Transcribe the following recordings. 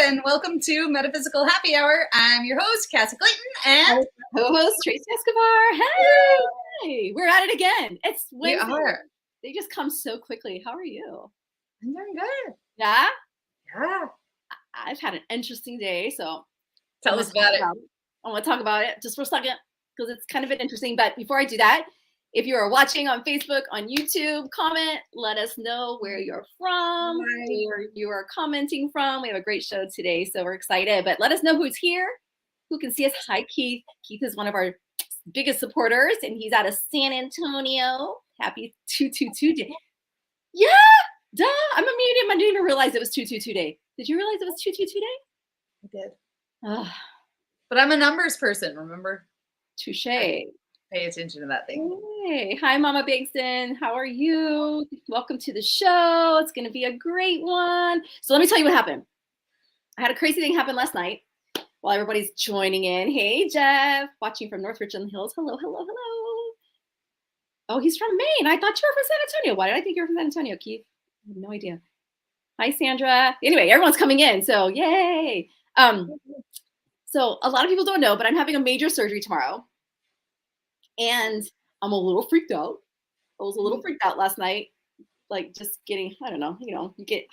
and welcome to Metaphysical Happy Hour. I'm your host, Cassie Clayton, and co-host Tracy Escobar. Hey, we're at it again. It's Wednesday. We are. They just come so quickly. How are you? I'm doing good. Yeah? Yeah. I've had an interesting day, so Tell us about it. I want to talk about it just for a second because it's kind of interesting. But before I do that, if you are watching on Facebook, on YouTube, comment. Let us know where you're from, where you are commenting from. We have a great show today, so we're excited. But let us know who's here, who can see us. Hi, Keith. Keith is one of our biggest supporters, and he's out of San Antonio. Happy 222 day. Yeah, duh. I'm a medium. I didn't even realize it was 222 day. Did you realize it was 222 day? I did. But I'm a numbers person, remember? Touche. Pay attention to that thing. Hey, hi, Mama Bankston. How are you? Welcome to the show. It's going to be a great one. So let me tell you what happened. I had a crazy thing happen last night while everybody's joining in. Hey, Jeff, watching from North Richland Hills. Hello, hello, hello. Oh, he's from Maine. I thought you were from San Antonio. Why did I think you were from San Antonio, Keith? I have no idea. Hi, Sandra. Anyway, everyone's coming in, so yay. So a lot of people don't know, but I'm having a major surgery tomorrow. And I'm a little freaked out. I was a little freaked out last night, like just getting, I don't know, you get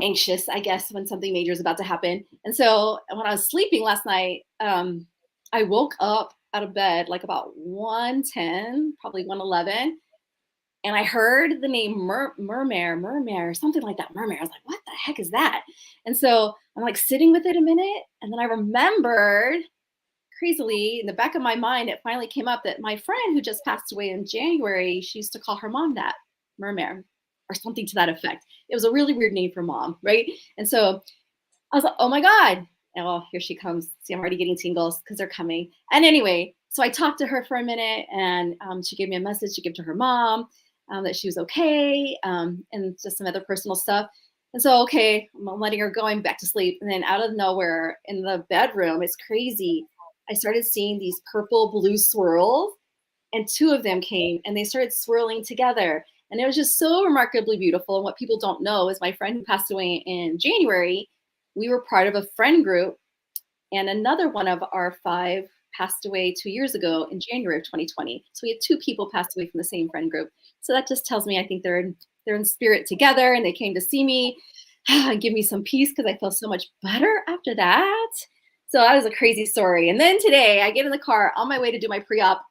anxious, I guess, when something major is about to happen. And so when I was sleeping last night, I woke up out of bed like about 1:10, probably 1:11. And I heard the name Mermare, something like that. Mermare. I was like, what the heck is that? And so I'm like sitting with it a minute. And then I remembered, crazily, in the back of my mind, it finally came up that my friend who just passed away in January, she used to call her mom that, Mermare, or something to that effect. It was a really weird name for mom, right? And so I was like, oh my God. And well, here she comes. See, I'm already getting tingles because they're coming. And anyway, so I talked to her for a minute, and she gave me a message to give to her mom, that she was okay, and just some other personal stuff. And so, okay, I'm letting her go. I'm back to sleep. And then out of nowhere in the bedroom, it's crazy, I started seeing these purple blue swirls, and two of them came and they started swirling together. And it was just so remarkably beautiful. And what people don't know is my friend who passed away in January, we were part of a friend group, and another one of our 5 passed away 2 years ago in January of 2020. So we had 2 people passed away from the same friend group. So that just tells me I think they're in spirit together, and they came to see me and give me some peace because I feel so much better after that. So that was a crazy story. And then today I get in the car on my way to do my pre-op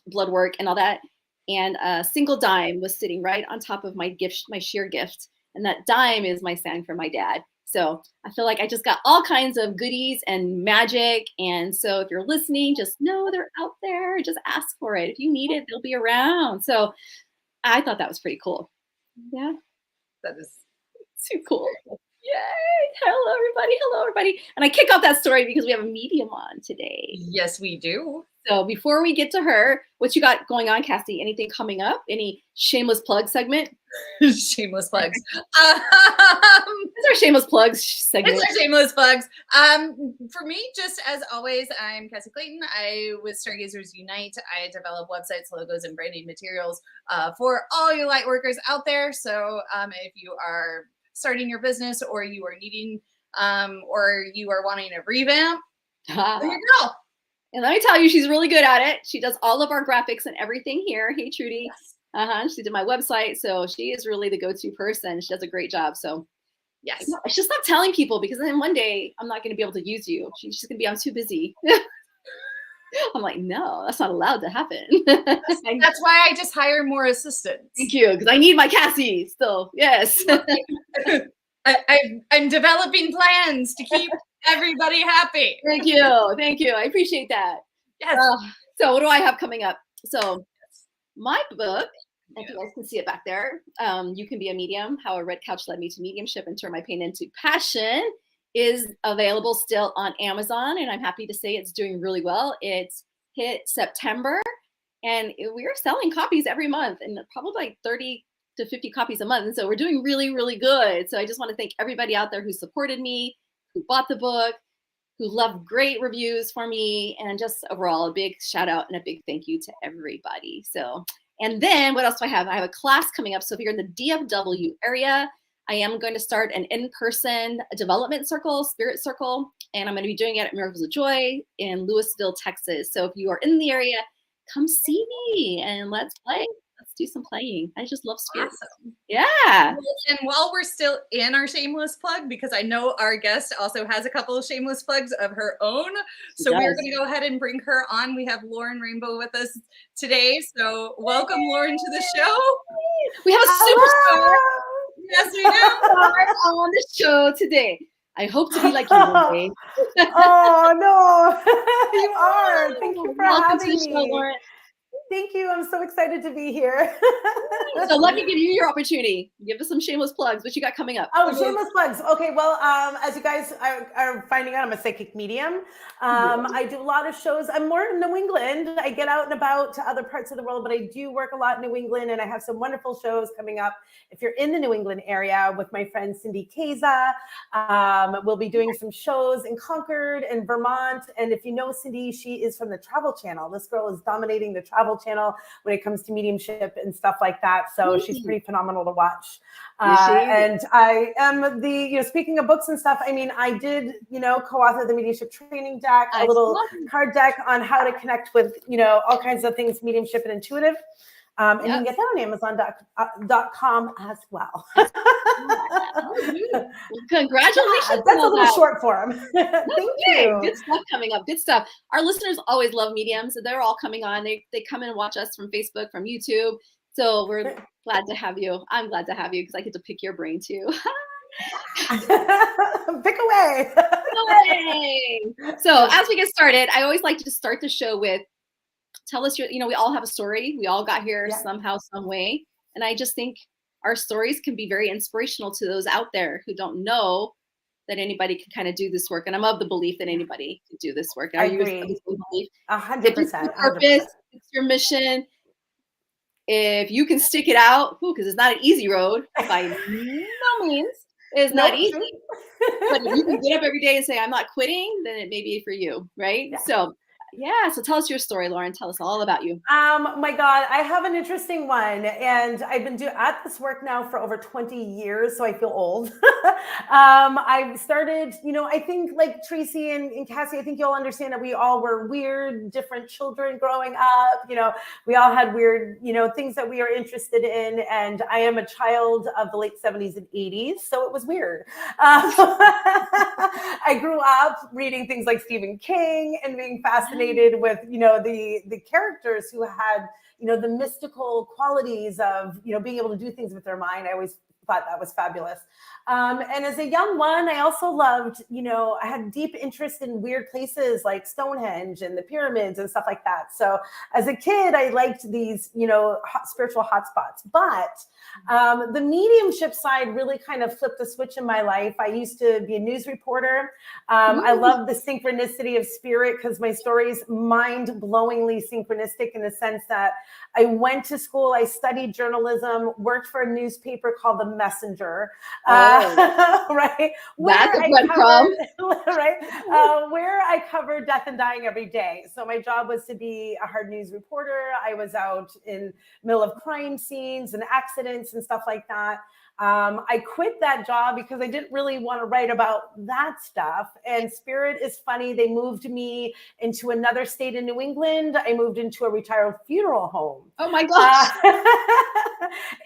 blood work and all that. And a single dime was sitting right on top of my gift, my sheer gift. And that dime is my sign for my dad. So I feel like I just got all kinds of goodies and magic. And so if you're listening, just know they're out there. Just ask for it. If you need it, they'll be around. So I thought that was pretty cool. Yeah. That is too cool. Yay. Hello, everybody. Hello, everybody. And I kick off that story because we have a medium on today. Yes, we do. So before we get to her, what you got going on, Cassie? Anything coming up? Any shameless plug segment? Shameless plugs. It's our shameless plugs segment. It's our shameless plugs. For me, just as always, I'm Cassie Clayton. I with Stargazers Unite. I develop websites, logos, and branding materials for all you light workers out there. So if you are starting your business, or you are needing, or you are wanting a revamp, there you go. And let me tell you, she's really good at it. She does all of our graphics and everything here. Hey, Trudy. Yes. She did my website. So she is really the go-to person. She does a great job. So yes, I should stop telling people, because then one day I'm not going to be able to use you. She's going to be, I'm too busy. I'm like, no, that's not allowed to happen. That's why I just hire more assistants. Thank you. Because I need my Cassie still. Yes. I'm developing plans to keep everybody happy. Thank you. Thank you. I appreciate that. Yes. So what do I have coming up? So my book, if you guys can see it back there, You Can Be a Medium, How a Red Couch Led Me to Mediumship and Turned My Pain into Passion, is available still on Amazon. And I'm happy to say it's doing really well. It's hit September, and we are selling copies every month, and probably like 30 to 50 copies a month. And so we're doing really, really good. So I just want to thank everybody out there who supported me, who bought the book, who left great reviews for me, and just overall a big shout out and a big thank you to everybody. So, and then what else do I have? I have a class coming up. So if you're in the DFW area, I am going to start an in-person development circle, spirit circle, and I'm going to be doing it at Miracles of Joy in Louisville, Texas. So if you are in the area, come see me and let's play. Let's do some playing. I just love spirits. Awesome. Yeah. And while we're still in our shameless plug, because I know our guest also has a couple of shameless plugs of her own, so we're going to go ahead and bring her on. We have Lauren Rainbow with us today. So welcome, Lauren, to the show. We have a superstar. Yes, we do. On the show today. I hope to be like you one day. Oh, no. You are. Thank you for Welcome to having the show, me. Lauren. Thank you. I'm so excited to be here. So let me give you your opportunity. Give us some shameless plugs. What you got coming up? Oh, shameless plugs. Okay, well, as you guys are finding out, I'm a psychic medium. I do a lot of shows. I'm more in New England. I get out and about to other parts of the world, but I do work a lot in New England, and I have some wonderful shows coming up. If you're in the New England area with my friend Cindy Keza, we'll be doing some shows in Concord and Vermont. And if you know Cindy, she is from the Travel Channel. This girl is dominating the Travel Channel when it comes to mediumship and stuff like that. So she's pretty phenomenal to watch. And I am speaking of books and stuff, I mean, I did, co-author the mediumship training deck, a little card deck on how to connect with, all kinds of things, mediumship and intuitive. And you can get that on Amazon.com as well. Congratulations. That's a little short form. Thank you. Good stuff coming up. Good stuff. Our listeners always love mediums. So they're all coming on. They come in and watch us from Facebook, from YouTube. So we're glad to have you. I'm glad to have you because I get to pick your brain too. Pick away. So as we get started, I always like to start the show with, tell us we all have a story. We all got here somehow, some way. And I just think our stories can be very inspirational to those out there who don't know that anybody can kind of do this work. And I'm of the belief that anybody can do this work. I agree. 100%. It's your purpose, it's your mission. If you can stick it out, because it's not an easy road by no means. It's not easy. But if you can get up every day and say, I'm not quitting, then it may be for you, right? So tell us your story, Lauren. Tell us all about you. My God, I have an interesting one. And I've been at this work now for over 20 years, so I feel old. I started, I think like Tracy and Cassie, I think you'll understand that we all were weird, different children growing up. We all had weird, things that we are interested in. And I am a child of the late 70s and 80s, so it was weird. I grew up reading things like Stephen King and being fascinated with, the characters who had, the mystical qualities of, being able to do things with their mind. I always thought that was fabulous. And as a young one, I also loved, I had deep interest in weird places like Stonehenge and the pyramids and stuff like that. So as a kid, I liked these, spiritual hotspots. But the mediumship side really kind of flipped the switch in my life. I used to be a news reporter. I love the synchronicity of spirit because my story is mind-blowingly synchronistic in the sense that I went to school, I studied journalism, worked for a newspaper called The Messenger. Right? That's a breadcrumb. Right? Where I covered death and dying every day. So my job was to be a hard news reporter. I was out in middle of crime scenes and accidents and stuff like that. I quit that job because I didn't really want to write about that stuff. And Spirit is funny. They moved me into another state in New England. I moved into a retired funeral home. Oh my gosh.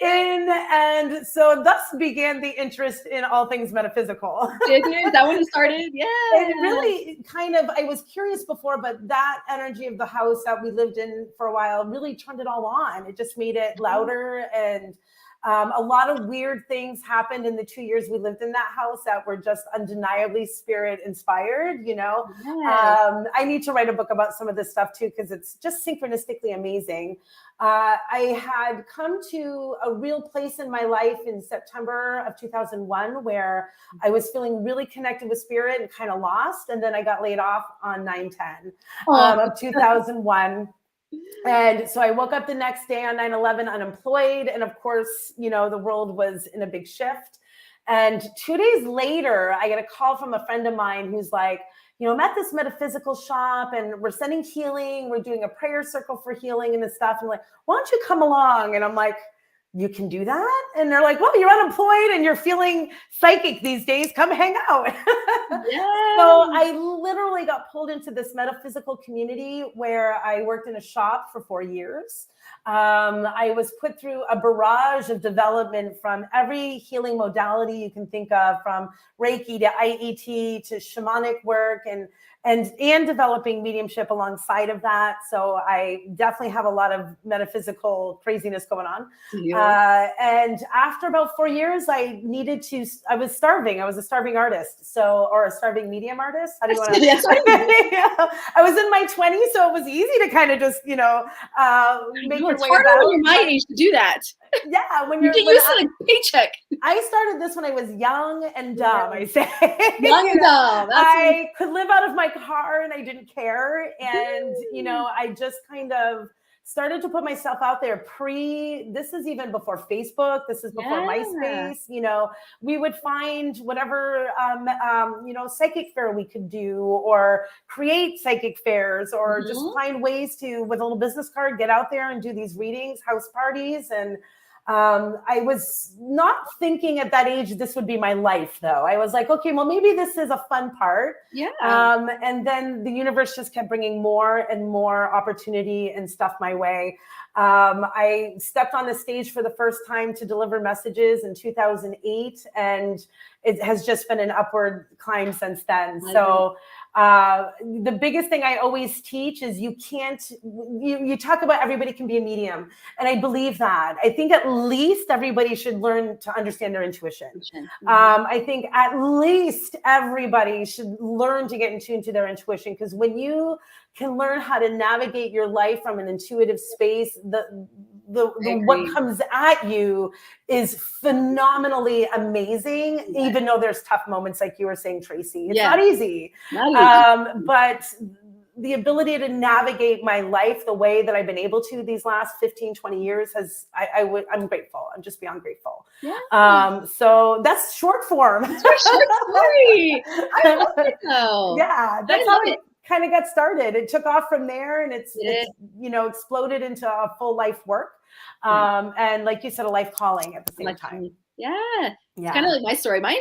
And so thus began the interest in all things metaphysical. Did you? That when it started? Yeah. It really kind of, I was curious before, but that energy of the house that we lived in for a while really turned it all on. It just made it louder, and a lot of weird things happened in the 2 years we lived in that house that were just undeniably spirit inspired, Yes. I need to write a book about some of this stuff too, because it's just synchronistically amazing. I had come to a real place in my life in September of 2001 where I was feeling really connected with spirit and kind of lost. And then I got laid off on 9/10 of 2001. And so I woke up the next day on 9/11 unemployed. And of course, the world was in a big shift. And 2 days later, I get a call from a friend of mine who's like, I'm at this metaphysical shop and we're sending healing. We're doing a prayer circle for healing and this stuff. And like, why don't you come along? And I'm like, you can do that? And they're like, well, you're unemployed and you're feeling psychic these days. Come hang out. Yeah. So I literally got pulled into this metaphysical community where I worked in a shop for 4 years. I was put through a barrage of development from every healing modality you can think of, from Reiki to IET to shamanic work, and developing mediumship alongside of that. So I definitely have a lot of metaphysical craziness going on. Yeah. And after about 4 years, I was starving. I was a starving artist. Or a starving medium artist. How do you want to? Yeah. I was in my 20s, so it was easy to kind of just, make your way harder about. when you're my age to do that. Yeah. When you you're get used to a paycheck. I started this when I was young and dumb, I say. Young and dumb. I could live out of my car and I didn't care. And, I just kind of started to put myself out there this is even before Facebook. This is before MySpace. We would find whatever, psychic fair we could do, or create psychic fairs, or just find ways to, with a little business card, get out there and do these readings, house parties. And I was not thinking at that age this would be my life, though. I was like, okay, well, maybe this is a fun part. Yeah. And then the universe just kept bringing more and more opportunity and stuff my way. I stepped on the stage for the first time to deliver messages in 2008, and it has just been an upward climb since then. So the biggest thing I always teach is you talk about everybody can be a medium. And I believe that. I think at least everybody should learn to understand their intuition. I think at least everybody should learn to get in tune to their intuition, because when you can learn how to navigate your life from an intuitive space, what comes at you is phenomenally amazing, even though there's tough moments, like you were saying, Tracy. It's not easy. But the ability to navigate my life the way that I've been able to these last 15, 20 years I'm grateful. I'm just beyond grateful. Yeah. So that's short form. It's a short story. I love it though. Yeah. That's how it kind of got started. It took off from there, and it's exploded into a full life work. And like you said, a life calling at the same time. Yeah. It's kind of like my story. Mine,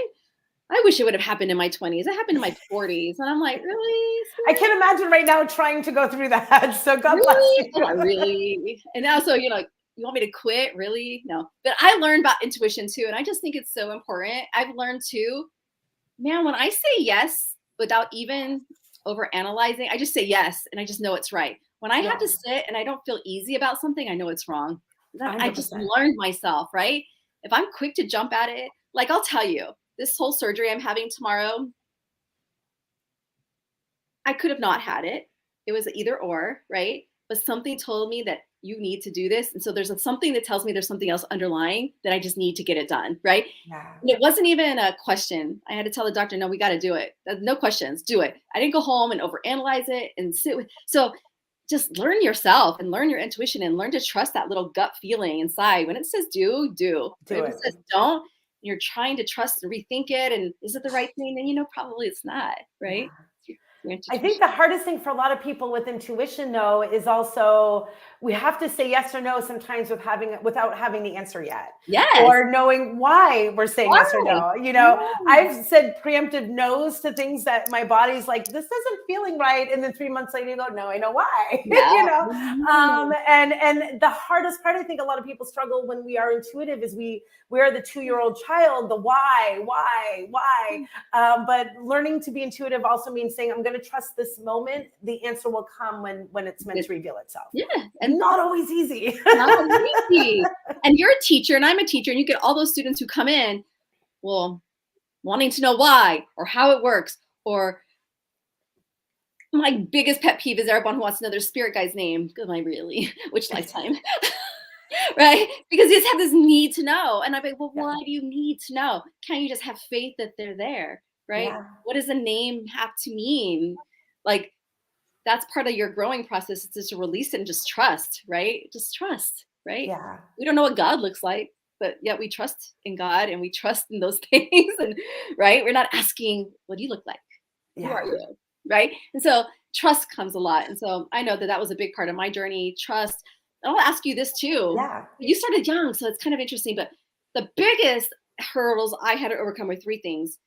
I wish it would have happened in my 20s. It happened in my 40s. And I'm like, really? I can't imagine right now trying to go through that. So God bless you. Really? And also, you want me to quit? Really? No. But I learned about intuition too. And I just think it's so important. I've learned too, man, when I say yes without even overanalyzing, I just say yes. And I just know it's right. When I have to sit and I don't feel easy about something, I know it's wrong. I just learned myself, right? If I'm quick to jump at it, like I'll tell you, this whole surgery I'm having tomorrow, I could have not had it. It was either or, right? But something told me that you need to do this. And so there's something that tells me there's something else underlying that I just need to get it done, right? Yeah. And it wasn't even a question. I had to tell the doctor, no, we got to do it. No questions, do it. I didn't go home and overanalyze it and sit with. So just learn yourself and learn your intuition and learn to trust that little gut feeling inside. When it says do. If it says don't, you're trying to trust and rethink it. And is it the right thing? Then probably it's not, right? Yeah. I think the hardest thing for a lot of people with intuition, though, is also we have to say yes or no sometimes without having the answer yet. Yes. Or knowing why we're saying yes or no. I've said preemptive no's to things that my body's like, this isn't feeling right. And then 3 months later you go, no, I know why. And the hardest part, I think a lot of people struggle when we are intuitive, is we are the 2-year-old child, the why. But learning to be intuitive also means saying, I'm going to trust this moment. The answer will come when it's meant to reveal itself. Yeah. And not always easy. Not always easy. And you're a teacher and I'm a teacher, and you get all those students who come in, well, wanting to know why or how it works. Or my biggest pet peeve is everyone who wants to know their spirit guide's name. Am I really? Which lifetime? Right? Because you just have this need to know. And I'm like, well, why do you need to know? Can't you just have faith that they're there? Right? Yeah. What does a name have to mean? Like, that's part of your growing process, is just to release it and just trust, right? Just trust, right? Yeah. We don't know what God looks like, but yet we trust in God and we trust in those things. And right? We're not asking, what do you look like? Yeah. Who are you? Right? And so trust comes a lot. And so I know that was a big part of my journey. Trust, I'll ask you this too. Yeah. You started young, so it's kind of interesting, but the biggest hurdles I had to overcome were three things.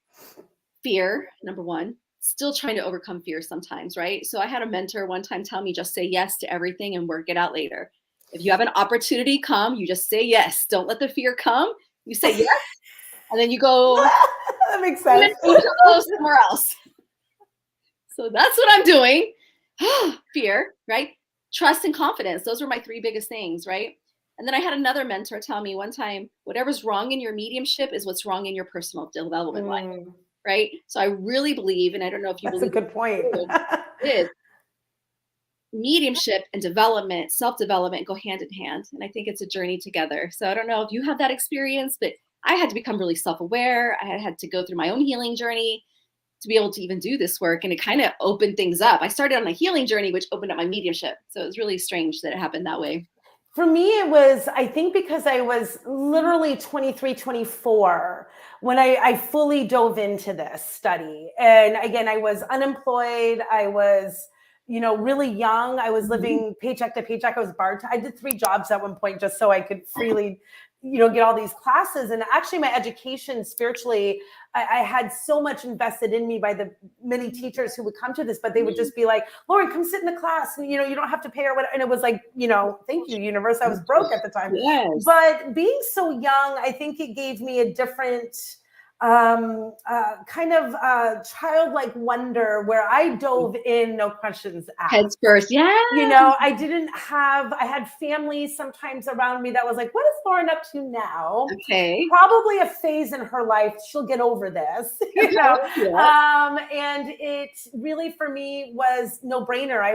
Fear, number one, still trying to overcome fear sometimes, right? So I had a mentor one time tell me, just say yes to everything and work it out later. If you have an opportunity come, you just say yes. Don't let the fear come. You say yes, and then you go That makes sense. somewhere else. So that's what I'm doing. Fear, right? Trust and confidence. Those were my three biggest things, right? And then I had another mentor tell me one time, whatever's wrong in your mediumship is what's wrong in your personal development life, right? So I really believe, and I don't know if you That's believe a good point. is mediumship and development, self-development go hand in hand. And I think it's a journey together. So I don't know if you have that experience, but I had to become really self-aware. I had to go through my own healing journey to be able to even do this work. And it kind of opened things up. I started on a healing journey, which opened up my mediumship. So it was really strange that it happened that way. For me, it was, I think because I was literally 23, 24 when I fully dove into this study. And again, I was unemployed. I was, really young. I was living paycheck to paycheck. I was I did 3 jobs at one point just so I could freely, get all these classes. And actually my education spiritually, I had so much invested in me by the many teachers who would come to this, but they would just be like, Lauren, come sit in the class. And, you don't have to pay or whatever. And it was like, thank you, universe. I was broke at the time. Yes. But being so young, I think it gave me a different kind of childlike wonder where I dove in, no questions asked. Heads first, yeah. I had family sometimes around me that was like, what is Lauren up to now? Okay. Probably a phase in her life. She'll get over this, Yeah. And it really, for me, was no brainer. I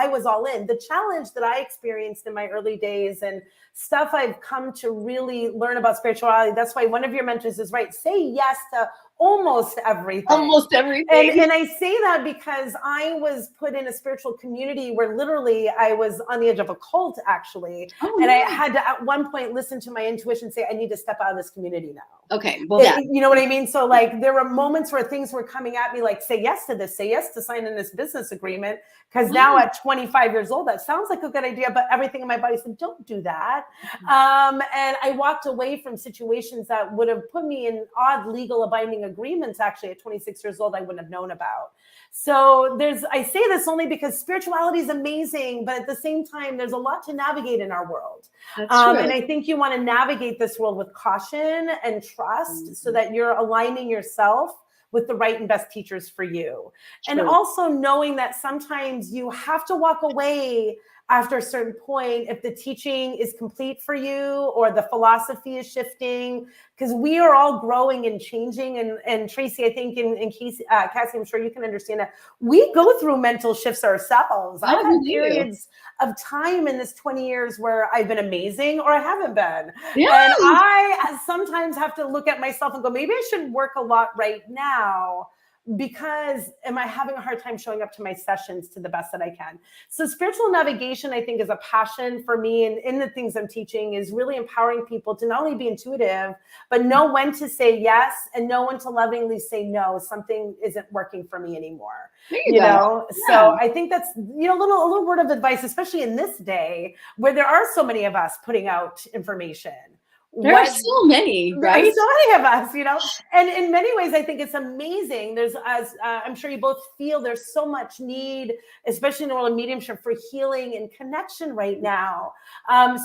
was all in. The challenge that I experienced in my early days and stuff I've come to really learn about spirituality. That's why one of your mentors is right. Say yes to almost everything. Almost everything. And I say that because I was put in a spiritual community where literally I was on the edge of a cult, actually. And I had to, at one point, listen to my intuition say, I need to step out of this community now. Okay. Well, yeah. You know what I mean? So like there were moments where things were coming at me like, say yes to this, say yes to signing this business agreement. Because now at 25 years old, that sounds like a good idea, but everything in my body said, don't do that. And I walked away from situations that would have put me in odd legal abiding agreements actually at 26 years old I wouldn't have known about. So I say this only because spirituality is amazing, but at the same time, there's a lot to navigate in our world. And I think you want to navigate this world with caution and trust so that you're aligning yourself with the right and best teachers for you. And also knowing that sometimes you have to walk away after a certain point if the teaching is complete for you or the philosophy is shifting, because we are all growing and changing. And Tracy, I think, and Cassie, I'm sure you can understand that. We go through mental shifts ourselves. I've had periods of time in this 20 years where I've been amazing or I haven't been. Yes. And I sometimes have to look at myself and go, maybe I shouldn't work a lot right now, because am I having a hard time showing up to my sessions to the best that I can? So spiritual navigation, I think, is a passion for me. And in the things I'm teaching is really empowering people to not only be intuitive, but know when to say yes and know when to lovingly say no. Something isn't working for me anymore. You know? Yeah. So I think that's, a little word of advice, especially in this day where there are so many of us putting out information. There are so many, right? There's so many of us, and in many ways, I think it's amazing. There's, as I'm sure you both feel, there's so much need, especially in the world of mediumship, for healing and connection right now.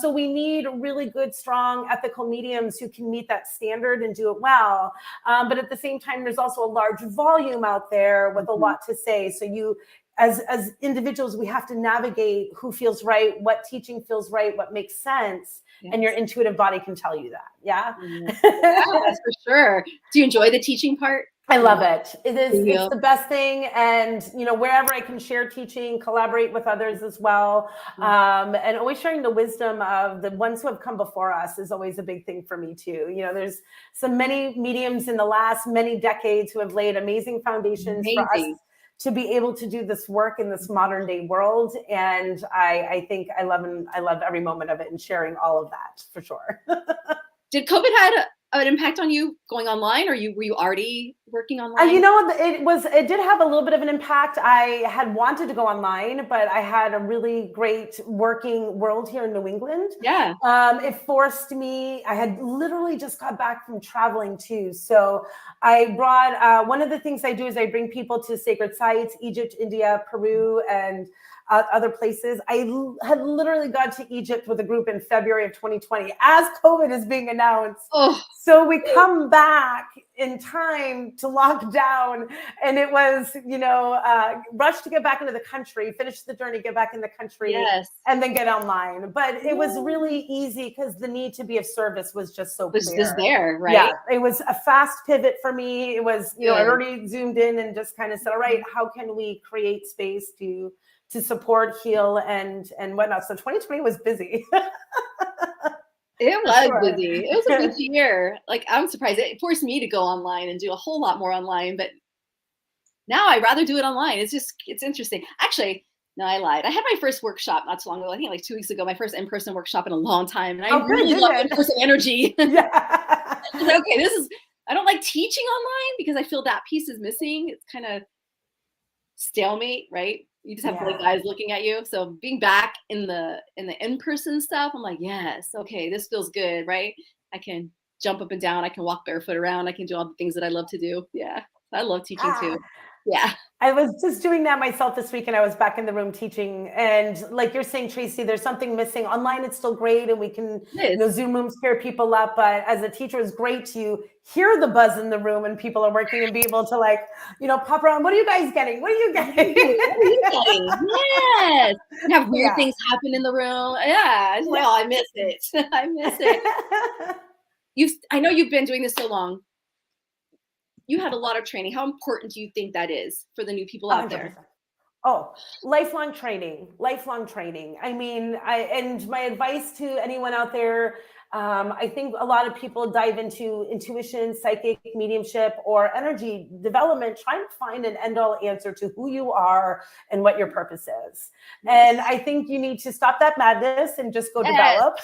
So we need really good, strong, ethical mediums who can meet that standard and do it well. But at the same time, there's also a large volume out there with a lot to say. So as individuals, we have to navigate who feels right, what teaching feels right, what makes sense. Yes. And your intuitive body can tell you that. Yeah. That's for sure. Do you enjoy the teaching part? I love it. It's the best thing. And, wherever I can share teaching, collaborate with others as well. And always sharing the wisdom of the ones who have come before us is always a big thing for me too. There's many mediums in the last many decades who have laid amazing foundations for us to be able to do this work in this modern day world. And I think I love every moment of it and sharing all of that for sure. Did COVID had an impact on you going online, or were you already working online? You know, it did have a little bit of an impact. I had wanted to go online, but I had a really great working world here in New England. Yeah. It forced me, I had literally just got back from traveling too. So I brought, one of the things I do is I bring people to sacred sites, Egypt, India, Peru, and other places. I had literally got to Egypt with a group in February of 2020 as COVID is being announced. Oh. So we come back in time to lock down, and it was, you know, rush to get back into the country, finish the journey, get back in the country, Yes. and then get online. But it was really easy because the need to be of service was just so clear. Was just there, right? Yeah, it was a fast pivot for me. It was, you know, I already zoomed in and just kind of said, all right, how can we create space to support, heal, and whatnot. So 2020 was busy. It was busy. It was a busy year. Like, I'm surprised. It forced me to go online and do a whole lot more online, but now I'd rather do it online. It's interesting. Actually, no, I lied. I had my first workshop not too long ago. I think like 2 weeks ago, my first in-person workshop in a long time. And I really love in-person energy. Yeah. Okay, I don't like teaching online because I feel that piece is missing. It's kind of stalemate, right? You just have like guys looking at you. So being back in the in-person stuff, I'm like, yes, okay, this feels good, right? I can jump up and down. I can walk barefoot around. I can do all the things that I love to do. Yeah, I love teaching too. Yeah. I was just doing that myself this week, and I was back in the room teaching. And like you're saying, Tracy, there's something missing. Online, it's still great, and we can, you know, Zoom rooms pair people up. But as a teacher, it's great to hear the buzz in the room and people are working and be able to, like, you know, pop around. What are you guys getting? What are you getting? Yes. And have weird things happen in the room. Yeah. It's like, oh, I miss it. I miss it. I know you've been doing this so long. You had a lot of training. How important do you think that is for the new people out 100%. There? Oh, lifelong training. I mean, and my advice to anyone out there, I think a lot of people dive into intuition, psychic mediumship, or energy development, trying to find an end-all answer to who you are and what your purpose is. And I think you need to stop that madness and just go develop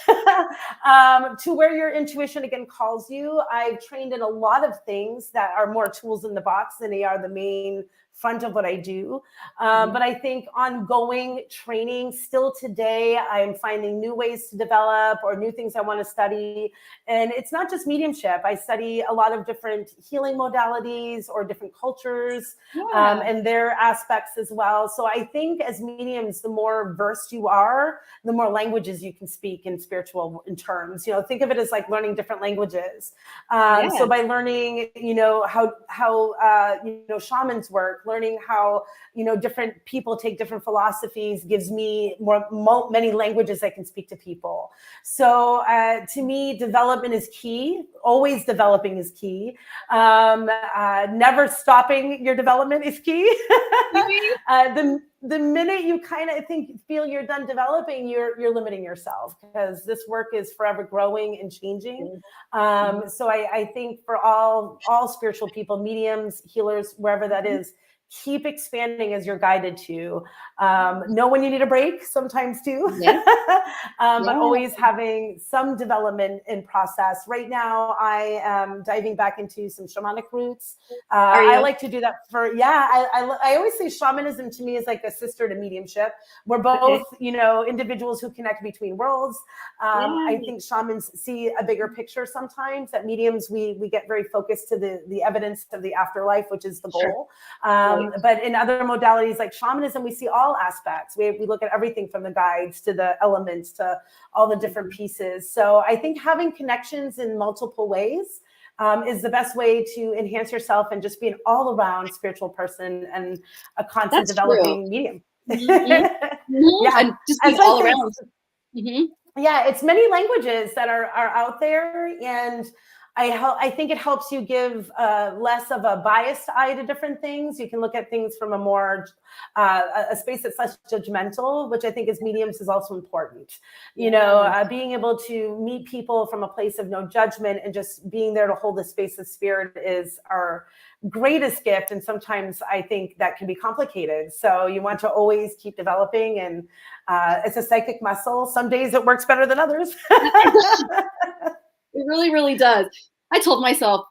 to where your intuition again calls you. I've trained in a lot of things that are more tools in the box than they are the main front of what I do. But I think ongoing training still today, I'm finding new ways to develop or new things I want to study. And it's not just mediumship. I study a lot of different healing modalities or different cultures and their aspects as well. So I think as mediums, the more versed you are, the more languages you can speak in spiritual in terms. You know, think of it as like learning different languages. So by learning, you know, how you know, shamans work, learning how, you know, different people take different philosophies gives me many languages I can speak to people. So to me, development is key. Always developing is key. Never stopping your development is key. The minute you kind of feel you're done developing, you're limiting yourself, because this work is forever growing and changing. So I think for all spiritual people, mediums, healers, wherever that is, keep expanding as you're guided to. Know when you need a break sometimes too, but always having some development in process. Right now, I am diving back into some shamanic roots. I like to do that I always say shamanism to me is like a sister to mediumship. We're both, you know, individuals who connect between worlds. I think shamans see a bigger picture sometimes. That mediums, we get very focused to the evidence of the afterlife, which is the goal. But in other modalities like shamanism, we see all aspects. We look at everything from the guides to the elements to all the different pieces. So I think having connections in multiple ways is the best way to enhance yourself and just be an all-around spiritual person and a constant developing medium. And just being all around. Yeah, it's many languages that are out there, and I think it helps you give less of a biased eye to different things. You can look at things from a more a space that's less judgmental, which I think as mediums is also important. You know, being able to meet people from a place of no judgment and just being there to hold the space of spirit is our greatest gift. And sometimes I think that can be complicated. So you want to always keep developing, and it's a psychic muscle. Some days it works better than others. It really, really does. I told myself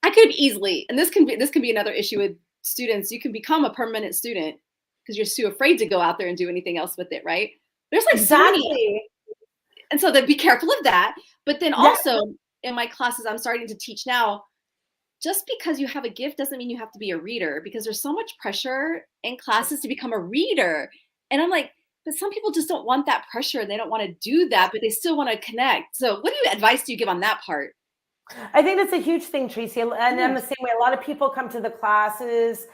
I could easily, and this can be another issue with students. You can become a permanent student because you're too afraid to go out there and do anything else with it, right? There's like so many, and so then be careful of that. But then also in my classes, I'm starting to teach now. Just because you have a gift doesn't mean you have to be a reader, because there's so much pressure in classes to become a reader. And I'm like, but some people just don't want that pressure. They don't want to do that, but they still want to connect. So what advice do you give on that part? I think that's a huge thing, Tracy. And I'm the same way. A lot of people come to the classes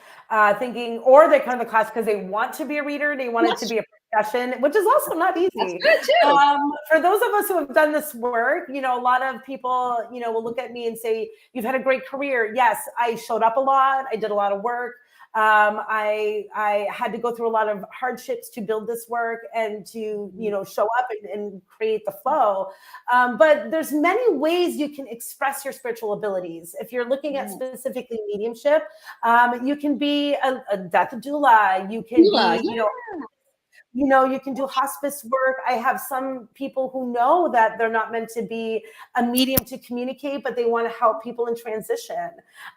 thinking, or they come to the class because they want to be a reader. They want it to be a profession, which is also not easy. That's good too. For those of us who have done this work, you know, a lot of people, you know, will look at me and say, you've had a great career. Yes, I showed up a lot. I did a lot of work. I had to go through a lot of hardships to build this work and to, you know, show up and create the flow. But there's many ways you can express your spiritual abilities. If you're looking at specifically mediumship, you can be a death doula. You can be, you know, you can do hospice work. I have some people who know that they're not meant to be a medium to communicate, but they want to help people in transition.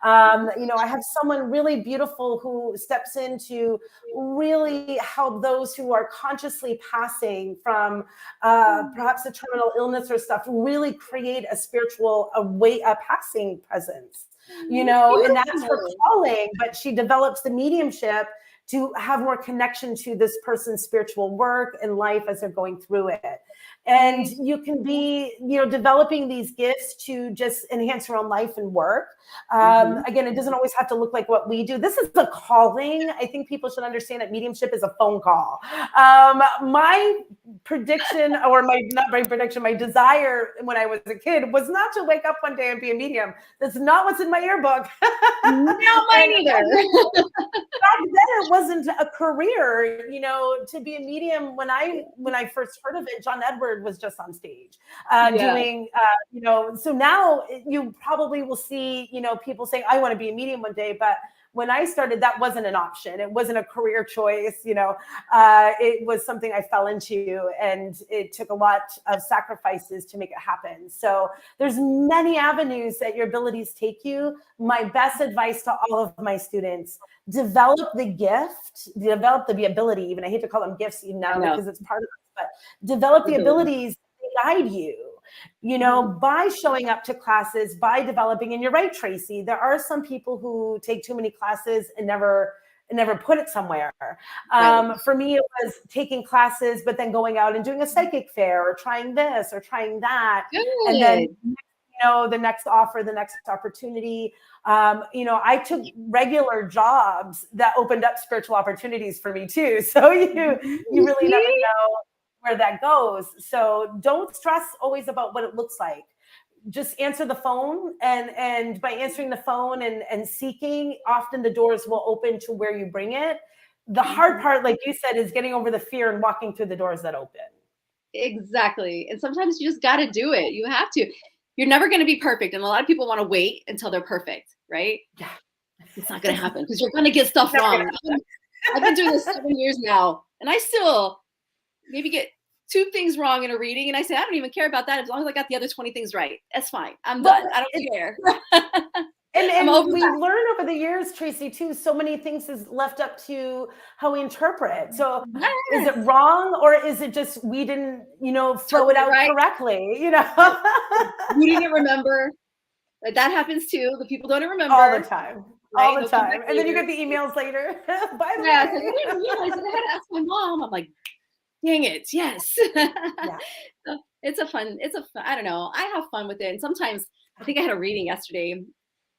You know, I have someone really beautiful who steps in to really help those who are consciously passing from perhaps a terminal illness or stuff, really create a spiritual, a passing presence, you know, and that's her calling, but she develops the mediumship to have more connection to this person's spiritual work and life as they're going through it. And you can be, you know, developing these gifts to just enhance your own life and work. Again, it doesn't always have to look like what we do. This is a calling. I think people should understand that mediumship is a phone call. My prediction, or my desire when I was a kid was not to wake up one day and be a medium. That's not what's in my yearbook. No, mine either. Back then, it wasn't a career, you know, to be a medium. When I first heard of it, John Edward was just on stage doing, you know, so now you probably will see, you know, people saying, I want to be a medium one day. But when I started, that wasn't an option. It wasn't a career choice. You know, it was something I fell into, and it took a lot of sacrifices to make it happen. So there's many avenues that your abilities take you. My best advice to all of my students: develop the gift, develop the ability. Even I hate to call them gifts even now because it's part of it, but develop the abilities that guide you. You know, by showing up to classes, by developing, and you're right, Tracy, there are some people who take too many classes and never put it somewhere. For me, it was taking classes, but then going out and doing a psychic fair, or trying this or trying that. And then, you know, the next offer, the next opportunity. You know, I took regular jobs that opened up spiritual opportunities for me too. So you really never know where that goes. So don't stress always about what it looks like. Just answer the phone, and by answering the phone and seeking, often the doors will open to where you bring it. The hard part, like you said, is getting over the fear and walking through the doors that open. Exactly. And sometimes you just got to do it. You have to. You're never going to be perfect. And a lot of people want to wait until they're perfect, right? Yeah. It's not going to happen because you're going to get stuff wrong. I've been doing this 7 years now, and I still maybe get 2 things wrong in a reading, and I say, I don't even care about that as long as I got the other 20 things right. That's fine. I'm done. I don't care. And we learn over the years, Tracy, too, so many things is left up to how we interpret. So is it wrong, or is it just we didn't, you know, throw it out correctly? You know, we didn't remember. That happens too. The people don't remember all the time. Right? All the time. And then you get the emails later. By the way, I didn't realize that I had to ask my mom. I'm like, dang it, yes. So it's a fun, I don't know. I have fun with it. And sometimes I think I had a reading yesterday and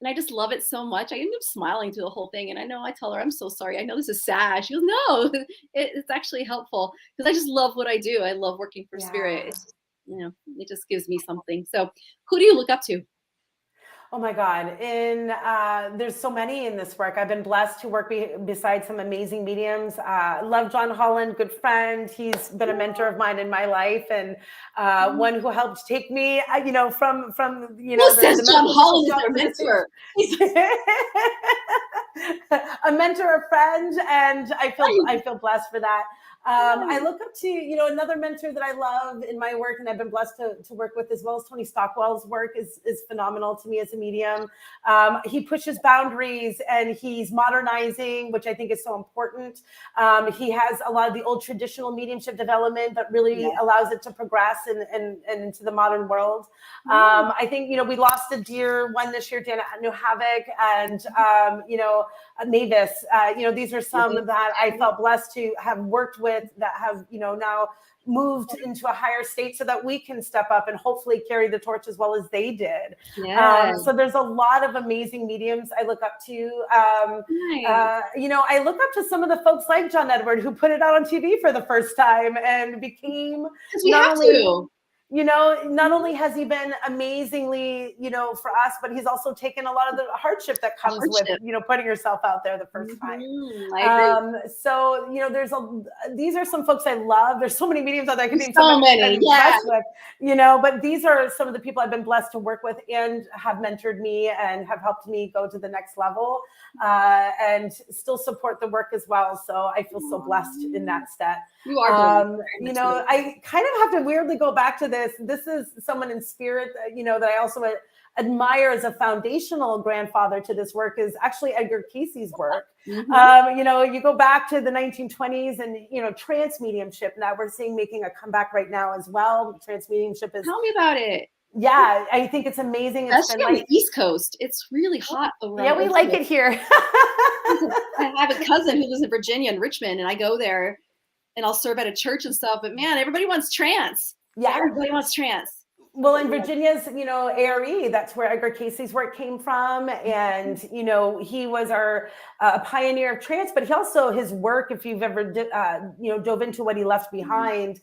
I just love it so much. I end up smiling through the whole thing. And I tell her, I'm so sorry. I know this is sad. She goes, no, it's actually helpful because I just love what I do. I love working for spirit. It's just, you know, it just gives me something. So who do you look up to? Oh my God. There's so many in this work. I've been blessed to work beside some amazing mediums. Love John Holland, good friend. He's been a mentor of mine in my life, and one who helped take me, you know, from you know, who says John Holland is their mentor? A mentor, a friend, and I feel blessed for that. I look up to, another mentor that I love in my work and I've been blessed to work with as well as Tony Stockwell's work is phenomenal to me as a medium. He pushes boundaries and he's modernizing, which I think is so important. He has a lot of the old traditional mediumship development that really allows it to progress and into the modern world. I think, we lost a dear one this year, Dana New Havoc, and, Mavis. These are some that I felt blessed to have worked with that have, now moved into a higher state so that we can step up and hopefully carry the torch as well as they did. So there's a lot of amazing mediums I look up to. I look up to some of the folks like John Edward who put it out on TV for the first time and became not only has he been amazingly, for us, but he's also taken a lot of the hardship that comes with, putting yourself out there the first time. So, these are some folks I love. There's so many mediums out there. I can name so many, with, but these are some of the people I've been blessed to work with and have mentored me and have helped me go to the next level and still support the work as well. So I feel so blessed in that step. You are, I kind of have to weirdly go back to this. This is someone in spirit, that I also admire as a foundational grandfather to this work is actually Edgar Casey's work. You go back to the 1920s and, trance mediumship. Now we're seeing making a comeback right now as well. Trance mediumship is. Tell me about it. Yeah, I think it's amazing. Especially on the East Coast. It's really hot over there. Yeah, we like it here. I have a cousin who lives in Virginia and Richmond, and I go there and I'll serve at a church and stuff. But man, everybody wants trance. Yeah, everybody wants trance. Well, in Virginia's, ARE, that's where Edgar Casey's work came from. And, he was our pioneer of trance, but he also, his work, if you've ever, dove into what he left behind,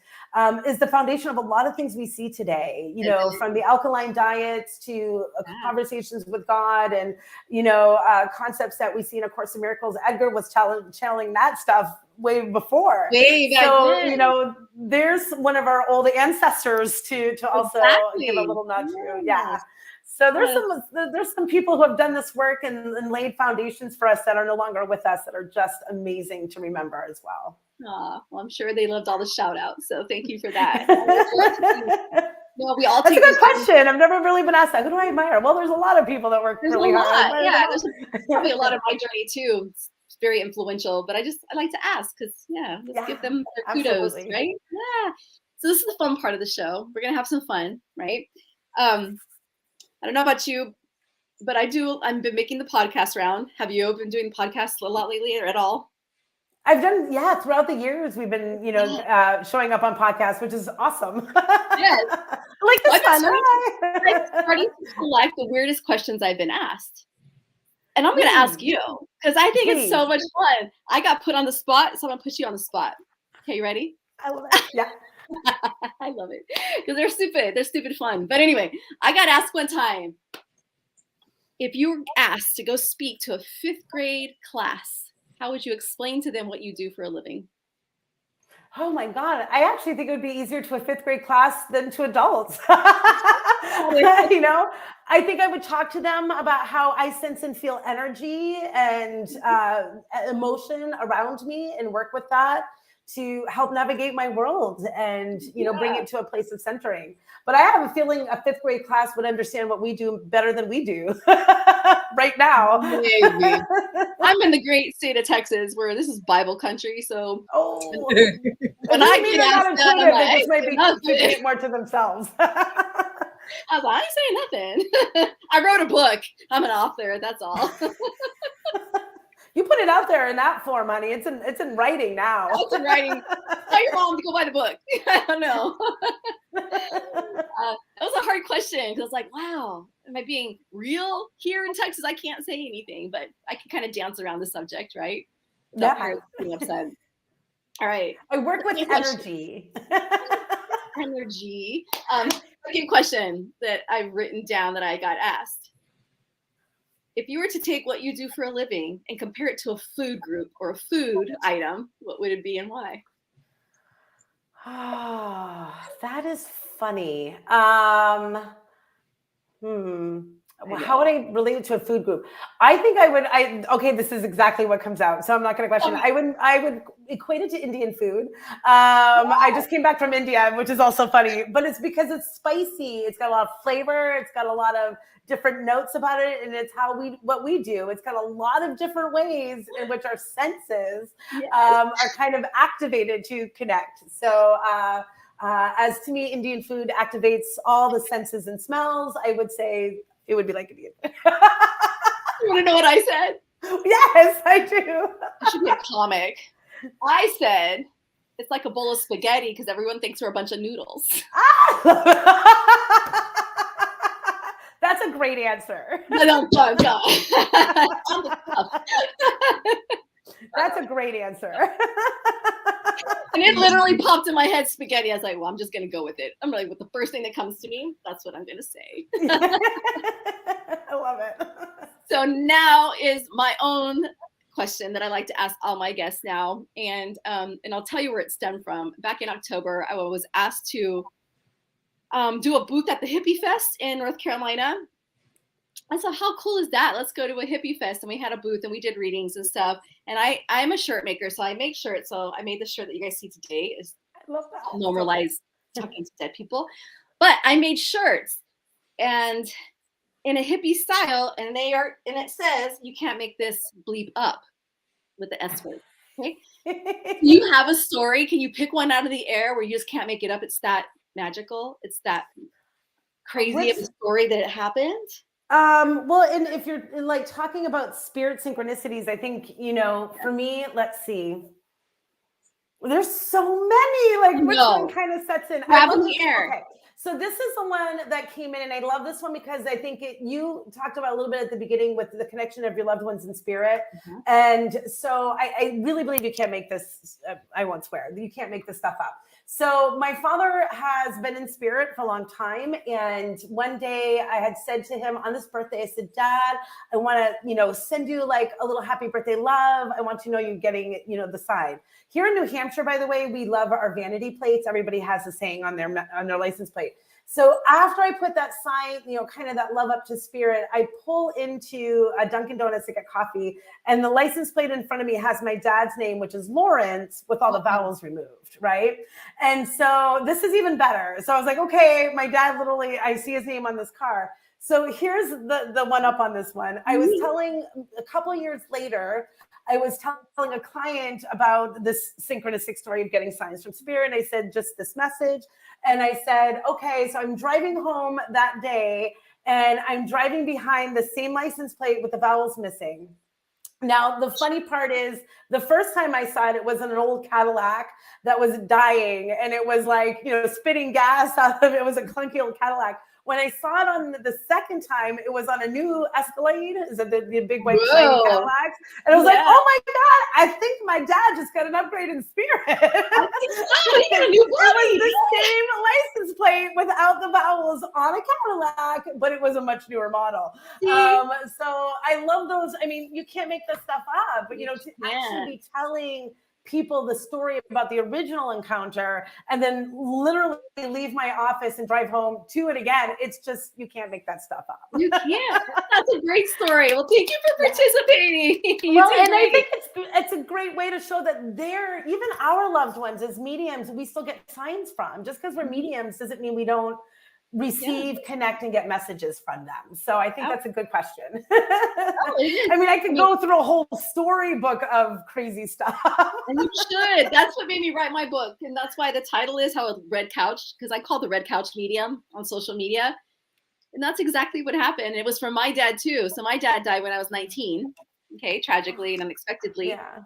is the foundation of a lot of things we see today, from the alkaline diets to conversations with God and, concepts that we see in A Course in Miracles. Edgar was channeling that stuff way before. So, there's one of our old ancestors to also give a little nod to. Yeah. So there's some people who have done this work and laid foundations for us that are no longer with us that are just amazing to remember as well. Well, I'm sure they loved all the shout outs. So thank you for that. We all That's a good question. I've never really been asked that. Who do I admire? Well, there's a lot of people that work really hard. Yeah, there's probably a lot of my journey too. It's very influential, but I like to ask because let's give them their kudos, right? Yeah. So this is the fun part of the show. We're gonna have some fun, right? I don't know about you, but I've been making the podcast round. Have you been doing podcasts a lot lately or at all? I've done, throughout the years, we've been, showing up on podcasts, which is awesome. Yes. Like this fun. I'm starting to select the weirdest questions I've been asked. And I'm going to ask you, because I think it's so much fun. I got put on the spot, so I'm going to put you on the spot. Okay, you ready? I love it. Yeah. I love it. Because they're stupid. They're stupid fun. But anyway, I got asked one time, if you were asked to go speak to a 5th grade class, how would you explain to them what you do for a living? Oh my God. I actually think it would be easier to a 5th grade class than to adults. I think I would talk to them about how I sense and feel energy and emotion around me and work with that to help navigate my world and, bring it to a place of centering. But I have a feeling a 5th grade class would understand what we do better than we do right now. Maybe. I'm in the great state of Texas where this is Bible country. So when I get asked that, I'm like, they just might be keeping it more to themselves. I was like, I ain't saying nothing. I wrote a book. I'm an author. That's all. You put it out there in that form, honey. It's in writing now. It's in writing. Tell your mom to go buy the book. I don't know. That was a hard question because I was like, wow, am I being real here in Texas? I can't say anything, but I can kind of dance around the subject, right? Yeah. Being upset. All right. I work with energy. Energy. Second question that I've written down that I got asked. If you were to take what you do for a living and compare it to a food group or a food item, what would it be and why? Oh, that is funny. How would I relate it to a food group? I think okay, this is exactly what comes out. So I'm not going to question it. I would equate it to Indian food. I just came back from India, which is also funny, but it's because it's spicy. It's got a lot of flavor. It's got a lot of different notes about it. And it's what we do. It's got a lot of different ways in which our senses are kind of activated to connect. So, as to me, Indian food activates all the senses and smells. I would say it would be like Indian. You want to know what I said? Yes, I do. It should be a comic. I said it's like a bowl of spaghetti because everyone thinks we're a bunch of noodles. That's a great answer. No. That's a great answer. And it literally popped in my head, spaghetti. I was like, well, I'm just going to go with it. I'm like, with the first thing that comes to me, that's what I'm going to say. I love it. So now is my own question that I like to ask all my guests now. And I'll tell you where it stemmed from. Back in October, I was asked to do a booth at the Hippie Fest in North Carolina. I said, how cool is that? Let's go to a hippie fest. And we had a booth and we did readings and stuff. And I'm a shirt maker, so I make shirts. So I made the shirt that you guys see today. Is I love that. Normalize talking to dead people. But I made shirts and in a hippie style, and it says you can't make this bleep up with the S word. Okay. You have a story. Can you pick one out of the air where you just can't make it up? It's that magical. It's that crazy of a story that it happened. Well, and if you're like talking about spirit synchronicities, I think, for me, let's see. There's so many, like which one kind of sets in? Grab in the air. Okay. So this is the one that came in, and I love this one because I think you talked about a little bit at the beginning with the connection of your loved ones in spirit. Mm-hmm. And so I really believe you can't make this, I won't swear, you can't make this stuff up. So my father has been in spirit for a long time. And one day I had said to him on this birthday, I said, Dad, I want to, send you like a little happy birthday love. I want to know you're getting, the sign. Here in New Hampshire, by the way, we love our vanity plates. Everybody has a saying on their license plate. So after I put that sign, kind of that love up to spirit, I pull into a Dunkin' Donuts to get coffee, and the license plate in front of me has my dad's name, which is Lawrence, with all the vowels removed, right? And so this is even better. So I was like, okay, my dad literally, I see his name on this car. So here's the one up on this one. I was telling a couple years later, I was telling a client about this synchronistic story of getting signs from spirit. And I said, just this message. And I said, okay, so I'm driving home that day and I'm driving behind the same license plate with the vowels missing. Now, the funny part is the first time I saw it, it was in an old Cadillac that was dying. And it was like, spitting gas out of it. It was a clunky old Cadillac. When I saw it on the second time, it was on a new Escalade, is it the big white shiny Cadillacs? And I was like, oh my God, I think my dad just got an upgrade in spirit. I think so. He got a new body. It was the same license plate without the vowels on a Cadillac, but it was a much newer model. So I love those. I mean, you can't make this stuff up, but to actually be telling people the story about the original encounter and then literally leave my office and drive home to it again. It's just, you can't make that stuff up. You can't. That's a great story. Well, thank you for participating. And I think it's a great way to show that even our loved ones as mediums, we still get signs from. Just because we're mediums doesn't mean we don't receive, connect, and get messages from them. So I think that's a good question. I mean, I could go through a whole storybook of crazy stuff. And you should. That's what made me write my book. And that's why the title is How a Red Couch, because I call the Red Couch Medium on social media. And that's exactly what happened. It was from my dad too. So my dad died when I was 19, tragically and unexpectedly. Yeah.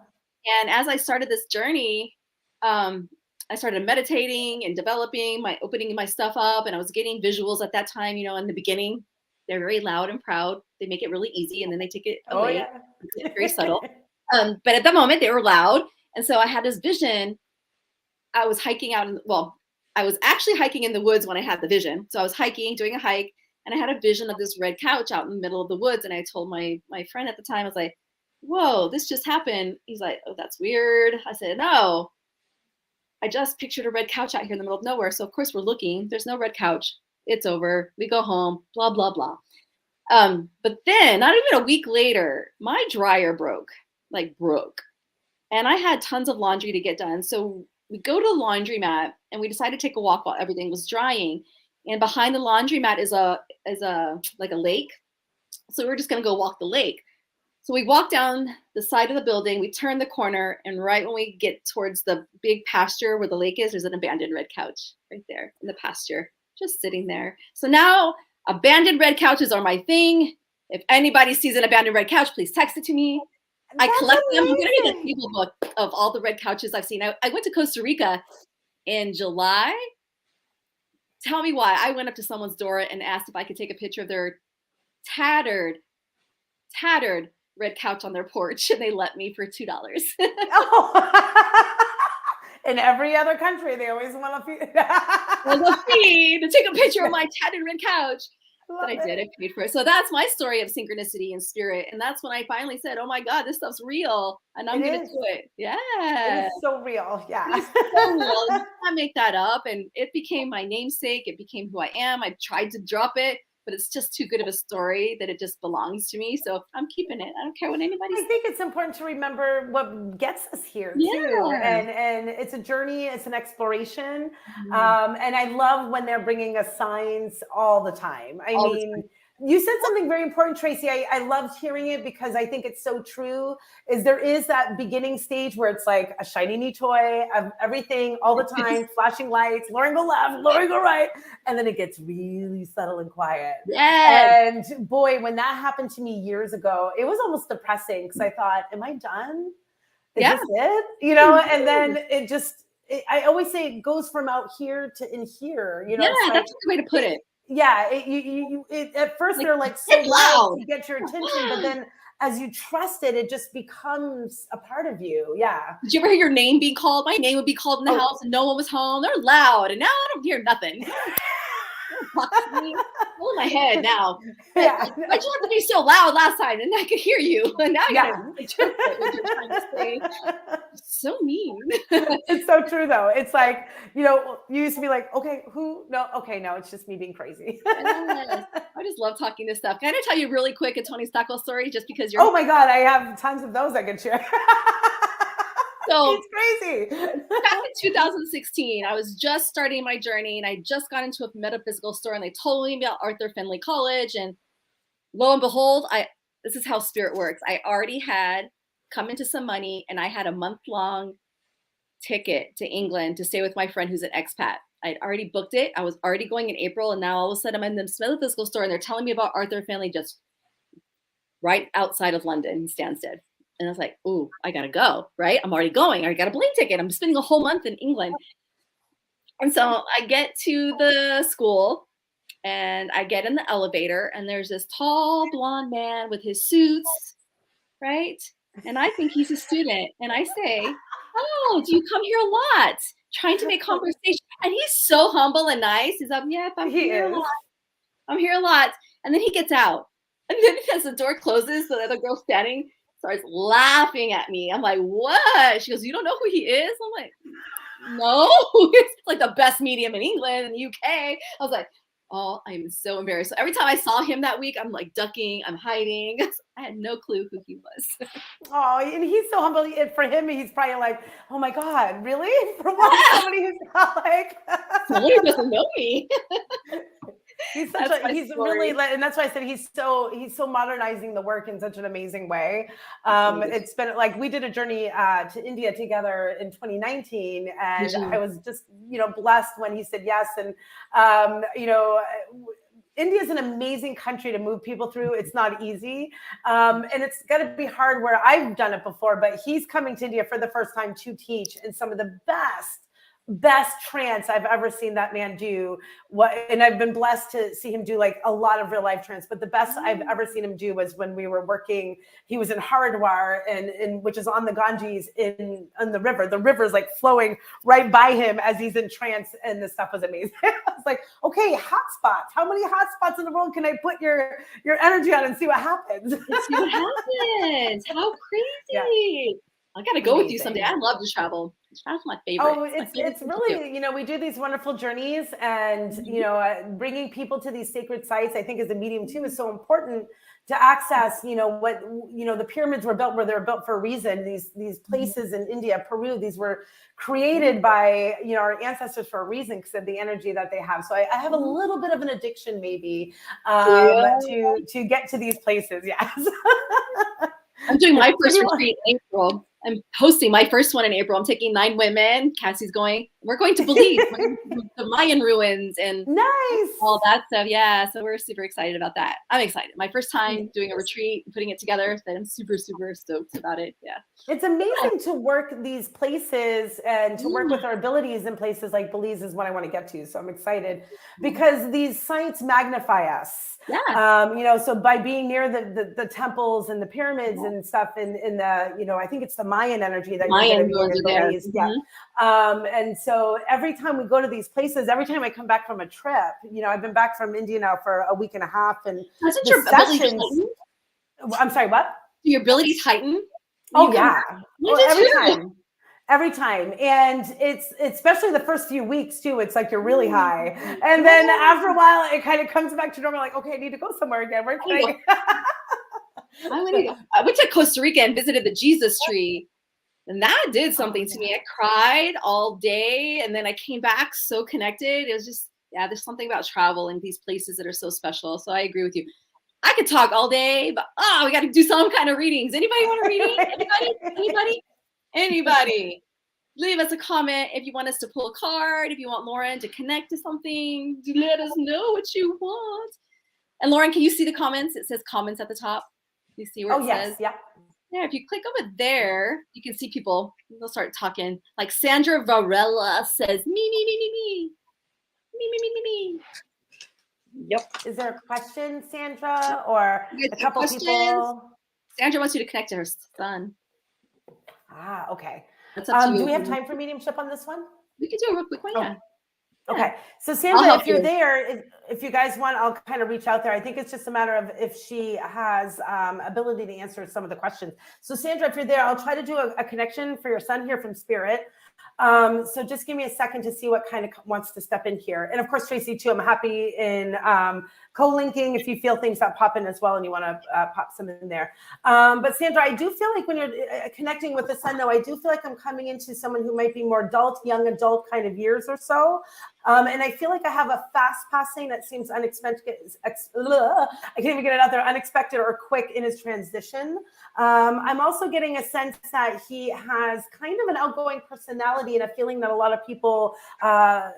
And as I started this journey, I started meditating and opening my stuff up, and I was getting visuals at that time. In the beginning, they're very loud and proud. They make it really easy, and then they take it away. It's very subtle. But at the moment, they were loud, and so I had this vision. I was hiking out, I was actually hiking in the woods when I had the vision. So I was hiking, doing a hike, and I had a vision of this red couch out in the middle of the woods. And I told my friend at the time, I was like, "Whoa, this just happened." He's like, "Oh, that's weird." I said, "No. I just pictured a red couch out here in the middle of nowhere. So of course we're looking. There's no red couch. It's over. We go home. Blah, blah, blah." But then, not even a week later, my dryer broke. And I had tons of laundry to get done. So we go to the laundromat and we decided to take a walk while everything was drying. And behind the laundromat is a like a lake. So we were just gonna go walk the lake. So we walk down the side of the building, we turn the corner, and right when we get towards the big pasture where the lake is, there's an abandoned red couch right there in the pasture, just sitting there. So now abandoned red couches are my thing. If anybody sees an abandoned red couch, please text it to me. I collect them. I'm going to make a table book of all the red couches I've seen. I went to Costa Rica in July. Tell me why. I went up to someone's door and asked if I could take a picture of their tattered red couch on their porch, and they let me for $2. Oh. In every other country, they always want to to take a picture of my tattered red couch. But I did. I paid for it. So that's my story of synchronicity and spirit. And that's when I finally said, oh my God, this stuff's real. And I'm going to do it. Yeah. It is so real. Yeah. It's so real. You can't make that up. And it became my namesake. It became who I am. I tried to drop it, but it's just too good of a story that it just belongs to me. So I'm keeping it. I don't care what anybody says. I think it's important to remember what gets us here too. And it's a journey, it's an exploration. And I love when they're bringing us signs all the time. I mean, you said something very important, Tracy. I loved hearing it because I think it's so true. Is there is that beginning stage where it's like a shiny new toy of everything all the time, flashing lights, luring go left, luring go right, and then it gets really subtle and quiet. Yes. And boy, when that happened to me years ago, it was almost depressing because I thought, am I done? Is this it? You know, and then it just, I always say it goes from out here to in here. You know, yeah, that's a good way to put it. Yeah, at first they're like so loud to get your attention, but then as you trust it, it just becomes a part of you. Yeah. Did you ever hear your name being called? My name would be called in the house and no one was home. They're loud, and now I don't hear nothing. Oh, my head now. Yeah. Why'd you have to be so loud last time? And I could hear you. And now you're interpret what you're trying to say. So mean. It's so true, though. It's like, you know, you used to be like, okay, who? No, okay, no, it's just me being crazy. Yes. I just love talking this stuff. Can I tell you really quick a Tony's taco story just because you're... Oh, my God. I have tons of those I could share. So it's crazy. Back in 2016, I was just starting my journey and I just got into a metaphysical store and they told me about Arthur Findlay College. And lo and behold, this is how spirit works. I already had come into some money and I had a month-long ticket to England to stay with my friend who's an expat. I'd already booked it. I was already going in April. And now all of a sudden I'm in this metaphysical store and they're telling me about Arthur Findlay just right outside of London, Stansted. And I was like, ooh, I got to go, right? I'm already going. I got a plane ticket. I'm spending a whole month in England. And so I get to the school and I get in the elevator and there's this tall blonde man with his suits, right? And I think he's a student. And I say, oh, do you come here a lot? Trying to make conversation. And he's so humble and nice. He's like, yeah, I'm here a lot. I'm here a lot. And then he gets out. And then as the door closes, the other girl standing starts laughing at me. I'm like, what? She goes, you don't know who he is? I'm like, no. It's like the best medium in England and the UK. I was like, oh, I'm so embarrassed. So every time I saw him that week, I'm like ducking, I'm hiding. I had no clue who he was. Oh, and he's so humble. For him, he's probably like, oh my God, really? For what? Somebody who's not like somebody who doesn't know me. He's really, and that's why I said he's so modernizing the work in such an amazing way. It's been like we did a journey to India together in 2019, and I was just blessed when he said yes. And India is an amazing country to move people through. It's not easy, and it's got to be hard. Where I've done it before, but he's coming to India for the first time to teach, and some of the best trance I've ever seen that man do. And I've been blessed to see him do like a lot of real life trance, but the best I've ever seen him do was when we were working. He was in Haridwar, and which is on the Ganges on the river. The river is like flowing right by him as he's in trance, and this stuff was amazing. I was like, okay, hotspots. How many hotspots in the world can I put your energy on and see what happens? Let's see what happens. How crazy. Yeah. I got to go with you someday. I'd love to travel. That's my favorite. Oh, it's really, you know, we do these wonderful journeys, and you know, bringing people to these sacred sites, I think as a medium too, is so important to access. You know what, you know, the pyramids were built where they're built for a reason. These places in India, Peru, these were created by, you know, our ancestors for a reason because of the energy that they have. So I have a little bit of an addiction maybe to get to these places. Yes. I'm doing my first retreat in April. I'm hosting my first one in April. I'm taking 9 women. Cassie's going. We're going to Belize, the Mayan ruins and nice, all that stuff. Yeah, so we're super excited about that. I'm excited. My first time doing a retreat, putting it together. So I'm super, super stoked about it. Yeah. It's amazing to work these places and to work with our abilities in places like Belize is what I want to get to. So I'm excited because these sites magnify us. Yeah. You know, so by being near the temples and the pyramids and stuff in the, you know, I think it's the Mayan energy that Mayan you're going to be in Belize. Yeah. And so every time we go to these places, every time I come back from a trip, you know, I've been back from India now for a week and a half, and your sessions. I'm sorry, what? Do your abilities heighten? Oh yeah. Well, every time. And it's especially the first few weeks too. It's like you're really high. And then after a while, it kind of comes back to normal. Like, okay, I need to go somewhere again. Where can I went to Costa Rica and visited the Jesus tree. And that did something to me. I cried all day. And then I came back so connected. It was just, there's something about travel and these places that are so special. So I agree with you. I could talk all day, but we got to do some kind of readings. Anybody want a reading? Anybody? Leave us a comment if you want us to pull a card, if you want Lauren to connect to something, let us know what you want. And Lauren, can you see the comments? It says comments at the top. You see where it says? Yeah. Yeah, if you click over there, you can see people. They'll start talking. Like Sandra Varela says, me. Yep. Is there a question, Sandra, or a couple people? Sandra wants you to connect to her son. Okay. That's up to you. Do we have time for mediumship on this one? We could do a real quick one, yeah. Okay. So Sandra, if you're there, if you guys want, I'll kind of reach out there. I think it's just a matter of if she has ability to answer some of the questions. So Sandra, if you're there, I'll try to do a connection for your son here from Spirit. So just give me a second to see what kind of wants to step in here. And of course, Tracy too, I'm happy in co-linking if you feel things that pop in as well and you want to pop some in there. But Sandra, I do feel like when you're connecting with the son though, I do feel like I'm coming into someone who might be more adult, young adult kind of years or so. And I feel like I have a fast passing that seems unexpected. I can't even get it out there, unexpected or quick in his transition. I'm also getting a sense that he has kind of an outgoing personality and a feeling that a lot of people,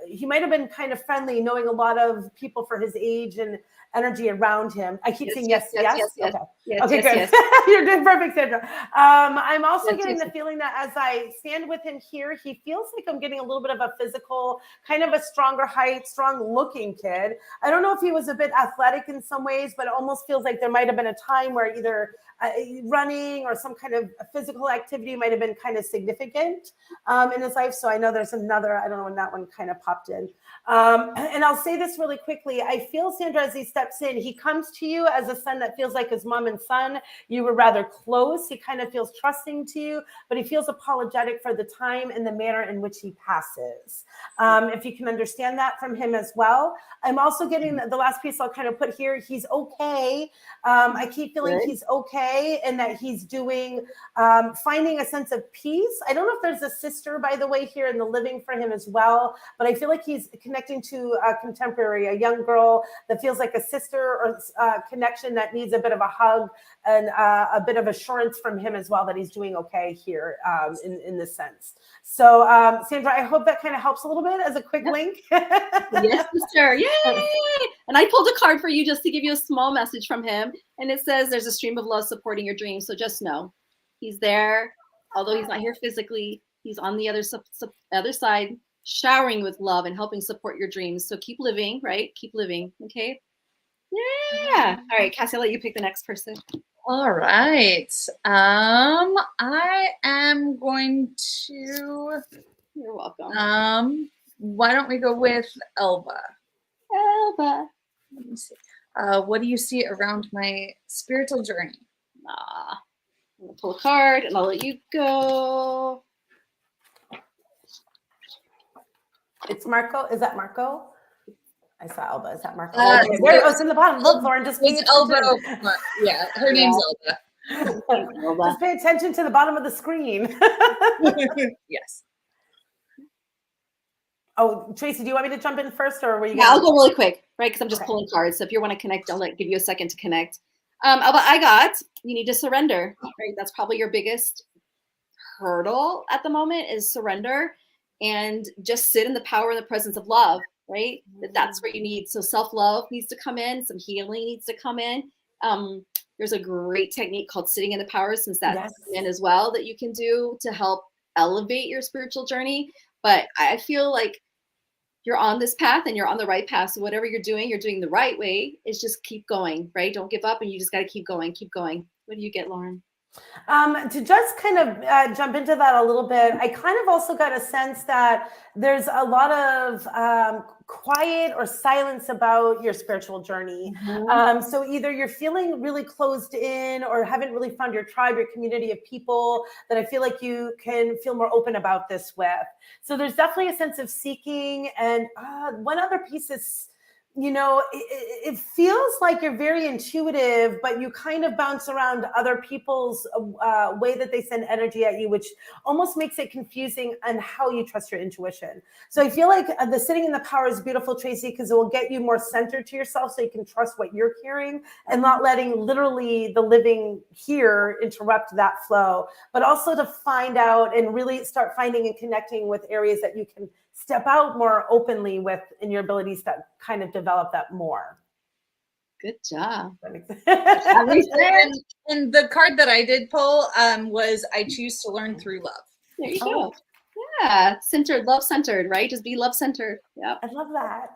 he might have been kind of friendly, knowing a lot of people for his age and energy around him. I keep saying yes. Okay, good. You're doing perfect, Sandra. I'm also getting the feeling that as I stand with him here, he feels like I'm getting a little bit of a physical, kind of a stronger height, strong looking kid. I don't know if he was a bit athletic in some ways, but it almost feels like there might have been a time where either running or some kind of physical activity might have been kind of significant in his life. So I know there's another, I don't know when that one kind of popped in. And I'll say this really quickly. I feel, Sandra, as he steps in, he comes to you as a son that feels like his mom and son. You were rather close. He kind of feels trusting to you, but he feels apologetic for the time and the manner in which he passes. If you can understand that from him as well. I'm also getting the last piece I'll kind of put here. He's okay. I keep feeling he's okay and that he's doing, finding a sense of peace. I don't know if there's a sister, by the way, here in the living for him as well, but I feel like he's connecting to a contemporary, a young girl that feels like a sister or connection that needs a bit of a hug and a bit of assurance from him as well that he's doing okay here in this sense. So Sandra, I hope that kind of helps a little bit as a quick link. Yes, sister. Yay! And I pulled a card for you just to give you a small message from him. And it says there's a stream of love supporting your dreams. So just know he's there. Although he's not here physically, he's on the other side, showering with love and helping support your dreams. So keep living, right? Keep living. Okay. Yeah. All right, Cassie, I'll let you pick the next person. All right. I am going to. You're welcome. Why don't we go with Elva? Elva. Let me see. What do you see around my spiritual journey? I'm gonna pull a card and I'll let you go. It's Marco. Is that Marco? I saw Elba. Is that Marco? Uh, Okay, there. Oh, it's in the bottom. Look, Lauren, just pay It's Elba. attention. Yeah, her name's Elba. Just pay attention to the bottom of the screen. Yes. Oh, Tracy, do you want me to jump in first, or were you? Yeah, I'll go really quick, right? Because I'm just Okay. pulling cards. So if you want to connect, I'll give you a second to connect. But I got, you need to surrender, right? That's probably your biggest hurdle at the moment is surrender, and just sit in the power and the presence of love, right? That's what you need. So self-love needs to come in, some healing needs to come in. There's a great technique called sitting in the power, since that's in as well, that you can do to help elevate your spiritual journey. But I feel like you're on this path and you're on the right path. So whatever you're doing the right way. Is just keep going, right? Don't give up, and you just got to keep going, keep going. What do you get, Lauren? To just kind of jump into that a little bit, I kind of also got a sense that there's a lot of quiet or silence about your spiritual journey. So either you're feeling really closed in or haven't really found your tribe, your community of people that I feel like you can feel more open about this with. So there's definitely a sense of seeking. And one other piece is, you know, it feels like you're very intuitive, but you kind of bounce around other people's way that they send energy at you, which almost makes it confusing on how you trust your intuition. So I feel like the sitting in the power is beautiful, Tracy, because it will get you more centered to yourself so you can trust what you're hearing and not letting literally the living here interrupt that flow, but also to find out and really start finding and connecting with areas that you can step out more openly with in your abilities to kind of develop that more. Good job. And the card that I did pull was I choose to learn through love. There you go. Yeah, centered, love-centered, right? Just be love-centered. Yeah, I love that.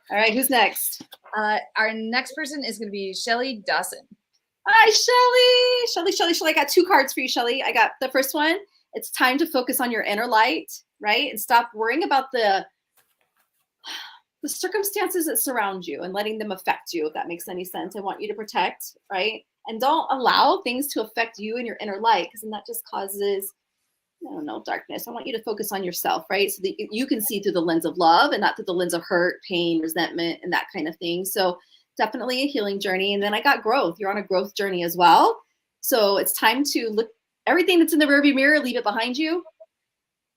All right, who's next? Our next person is going to be Shelly Dawson. Hi, Shelly. I got two cards for you, Shelly. I got the first one. It's time to focus on your inner light, right? And stop worrying about the circumstances that surround you and letting them affect you, if that makes any sense. I want you to protect, right? And don't allow things to affect you and your inner light, because then that just causes, I don't know, darkness. I want you to focus on yourself, right? So that you can see through the lens of love and not through the lens of hurt, pain, resentment, and that kind of thing. So definitely a healing journey. And then I got growth. You're on a growth journey as well. So it's time to look. Everything that's in the rearview mirror, leave it behind you.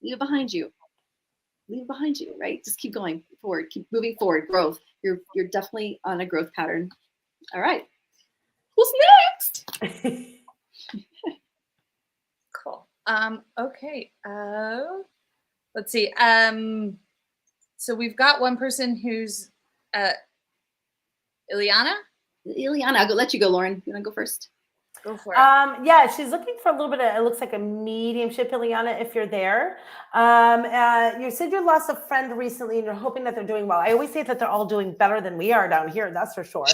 Leave it behind you. Leave it behind you, right? Just keep going forward. Keep moving forward. Growth. You're definitely on a growth pattern. All right. Who's next? Cool. Okay. Let's see. So we've got one person who's Ileana. I'll let you go, Lauren. You want to go first? Go for it. Yeah, she's looking for a little bit of, it looks like a mediumship, Ileana, if you're there. You said you lost a friend recently and you're hoping that they're doing well. I always say that they're all doing better than we are down here, that's for sure.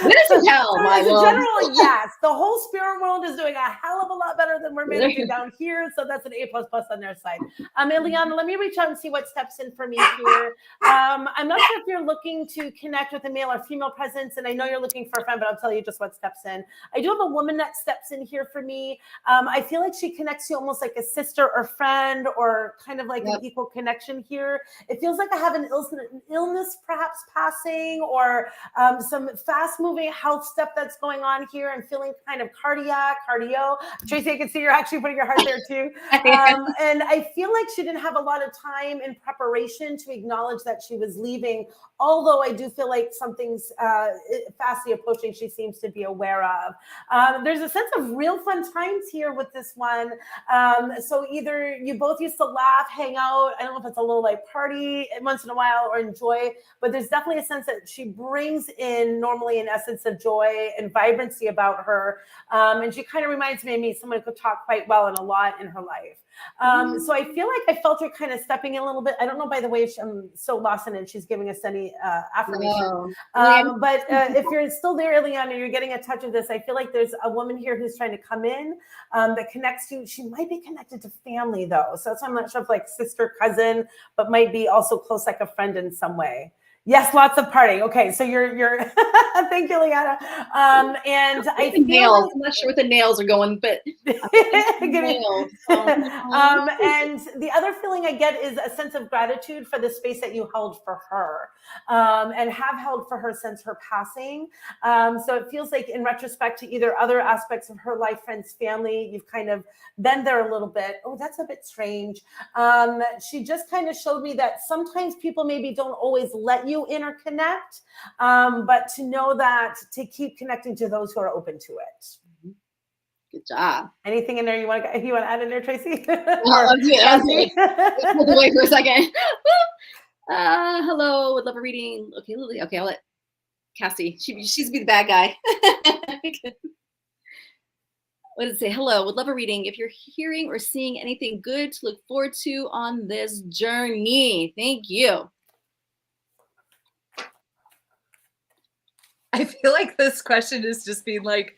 This hell, my in love. general, yes. The whole spirit world is doing a hell of a lot better than we're managing down here. So that's an A++ on their side. Ileana, let me reach out and see what steps in for me here. I'm not sure if you're looking to connect with a male or female presence, and I know you're looking for a friend, but I'll tell you just what steps in. I do have a woman that steps in here for me. I feel like she connects you almost like a sister or friend, or kind of like an equal connection here. It feels like I have an illness perhaps passing, or some fast-moving health stuff that's going on here. I'm feeling kind of cardio. Tracy, I can see you're actually putting your heart there too. And I feel like she didn't have a lot of time in preparation to acknowledge that she was leaving, although I do feel like something's fastly approaching she seems to be aware of. There's a sense of real fun times here with this one. So either you both used to laugh, hang out, I don't know if it's a little like party once in a while or enjoy, but there's definitely a sense that she brings in normally an essence of joy and vibrancy about her. And she kind of reminds me of me, someone who could talk quite well and a lot in her life. So I feel like I felt her kind of stepping in a little bit. I don't know, by the way, I'm so lost in it. She's giving us any affirmation. But if you're still there, Ileana, you're getting a touch of this. I feel like there's a woman here who's trying to come in that connects you. She might be connected to family though. So that's why I'm not sure if like sister, cousin, but might be also close like a friend in some way. Yes, lots of partying. Okay, so you're thank you, Liana. And I feel nails. like I'm not sure what the nails are going, but nails. and the other feeling I get is a sense of gratitude for the space that you held for her, and have held for her since her passing. So it feels like, in retrospect to either other aspects of her life, friends, family, you've kind of been there a little bit. Oh, that's a bit strange. She just kind of showed me that sometimes people maybe don't always let you interconnect, but to know that to keep connecting to those who are open to it. Good job. Anything in there you want to add in there, Tracy? I'm good. Hold away for a second. Hello, would love a reading. Okay, Lily. Okay, I'll let Cassie. She's be the bad guy. What does it say? Hello, would love a reading. If you're hearing or seeing anything good to look forward to on this journey. Thank you. I feel like this question is just being like,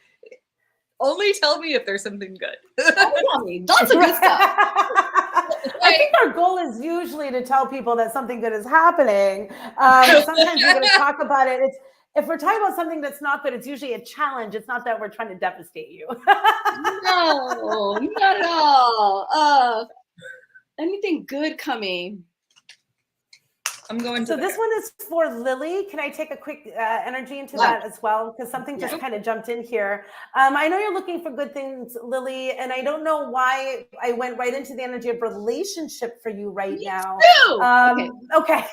only tell me if there's something good. Tell me. Lots of good stuff. I think our goal is usually to tell people that something good is happening. Sometimes we're going to talk about it. If we're talking about something that's not good, it's usually a challenge. It's not that we're trying to devastate you. No, not at all. Anything good coming? I'm going to. So this one is for Lily. Can I take a quick energy into that as well? Because something just kind of jumped in here. I know you're looking for good things, Lily, and I don't know why I went right into the energy of relationship for you right now. Okay.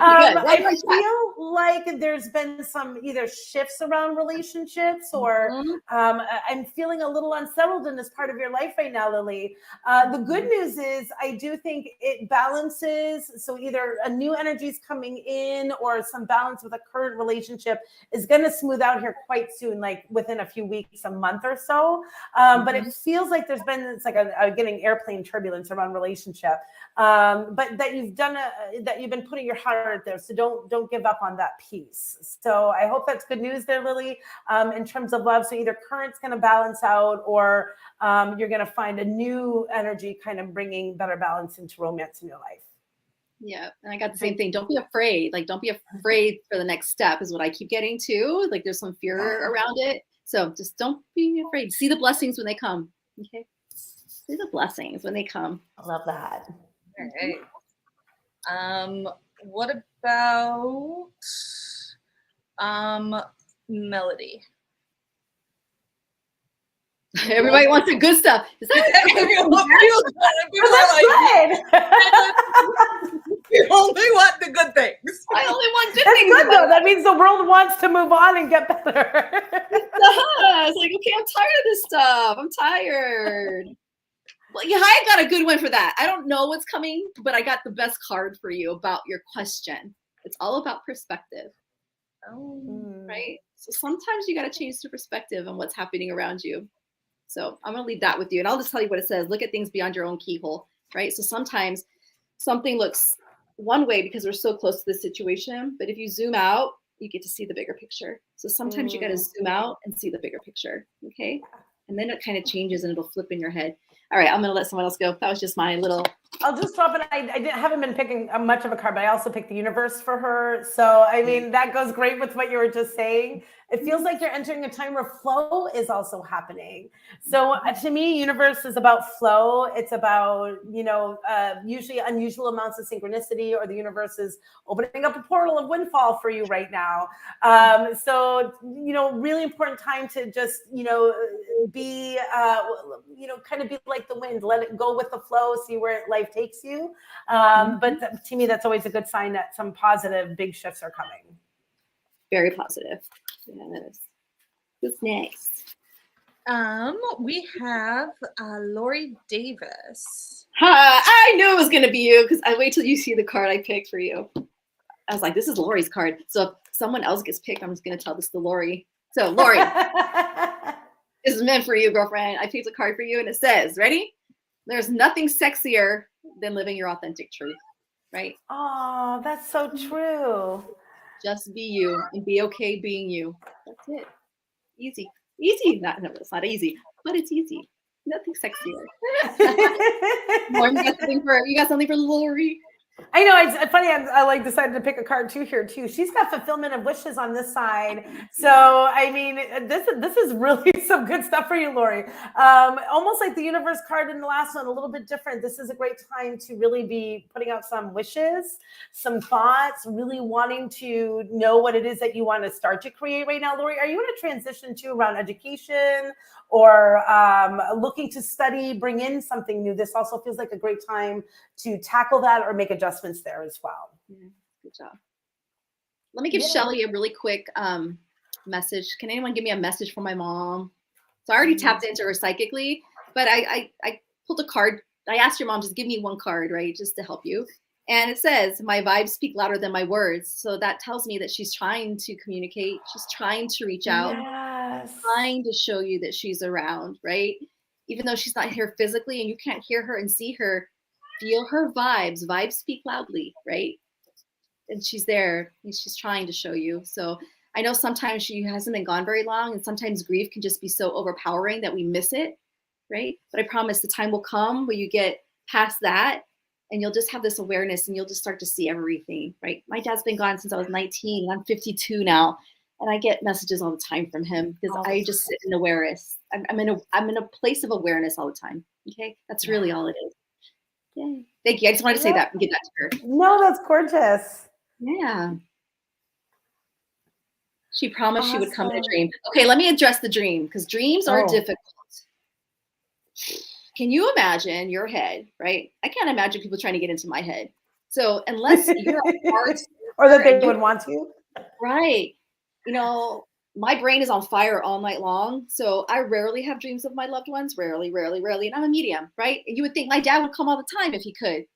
I feel like there's been some either shifts around relationships, or I'm feeling a little unsettled in this part of your life right now, Lily. The good news is I do think it balances. So either a new energy is coming in, or some balance with a current relationship is going to smooth out here quite soon, like within a few weeks, a month or so. But it feels like there's been, it's like getting airplane turbulence around relationship. But that you've done that you've been putting your heart out there. So don't give up on that piece. So I hope that's good news there, Lily, in terms of love. So either current's going to balance out, or you're going to find a new energy kind of bringing better balance into romance in your life. Yeah, and I got the same thing. Don't be afraid. Like, don't be afraid for the next step is what I keep getting to. Like, there's some fear around it. So just don't be afraid. See the blessings when they come. Okay? See the blessings when they come. I love that. All right. What about Melody? Everybody wants the good stuff. Is that You only want the good things. I only want good That's things. good though. That means the world wants to move on and get better. It does. Like, okay, I'm tired of this stuff. I'm tired. Well, yeah, I got a good one for that. I don't know what's coming, but I got the best card for you about your question. It's all about perspective. Right? So sometimes you got to change the perspective on what's happening around you. So I'm going to leave that with you. And I'll just tell you what it says. Look at things beyond your own keyhole, right? So sometimes something looks one way because we're so close to the situation. But if you zoom out, you get to see the bigger picture. So sometimes you got to zoom out and see the bigger picture. Okay. And then it kind of changes and it'll flip in your head. All right. I'm going to let someone else go. That was just my little. I'll just drop it. I haven't been picking much of a card, but I also picked the universe for her. So, I mean, that goes great with what you were just saying. It feels like you're entering a time where flow is also happening. So to me, universe is about flow. It's about, usually unusual amounts of synchronicity, or the universe is opening up a portal of windfall for you right now. So, really important time to just, be, kind of be like the wind, let it go with the flow, see where life takes you. But to me, that's always a good sign that some positive big shifts are coming. Very positive. Yeah, that is. Who's next? We have Lori Davis. I knew it was going to be you because I wait till you see the card I picked for you. I was like, this is Lori's card. So if someone else gets picked, I'm just going to tell this to Lori. So Lori, this is meant for you, girlfriend. I picked a card for you and it says, ready? There's nothing sexier than living your authentic truth, right? Oh, that's so true. Just be you and be okay being you. That's it. Easy. Easy. No, it's not easy, but it's easy. Nothing sexier. More, you got something for Lori? I know, it's funny. I like decided to pick a card too here too. She's got fulfillment of wishes on this side. So I mean, this is really some good stuff for you, Lori. Almost like the universe card in the last one, a little bit different. This is a great time to really be putting out some wishes, some thoughts, really wanting to know what it is that you want to start to create right now, Lori. Are you in a transition too around education or looking to study, bring in something new? This also feels like a great time to tackle that or make adjustments there as well. Yeah, good job. Let me give Shelly a really quick message. Can anyone give me a message from my mom? So I already tapped into her psychically, but I pulled a card. I asked your mom, just give me one card, right? Just to help you. And it says, my vibes speak louder than my words. So that tells me that she's trying to communicate. She's trying to reach out, trying to show you that she's around, right? Even though she's not here physically and you can't hear her and see her, feel her vibes. Vibes speak loudly, right? And she's there and she's trying to show you. So I know sometimes she hasn't been gone very long, and sometimes grief can just be so overpowering that we miss it, right? But I promise the time will come where you get past that and you'll just have this awareness and you'll just start to see everything, right? My dad's been gone since I was 19 and I'm 52 now. And I get messages all the time from him because I just sit in awareness. I'm in a place of awareness all the time. Okay. That's really all it is. Yay. Thank you. I just wanted to say that and give that to her. No, that's gorgeous. Yeah. She promised she would come in a dream. Okay, let me address the dream because dreams are difficult. Can you imagine your head, right? I can't imagine people trying to get into my head. So unless you're a part or that they would want to. Right. You know, my brain is on fire all night long. So I rarely have dreams of my loved ones. Rarely. And I'm a medium, right? And you would think my dad would come all the time if he could.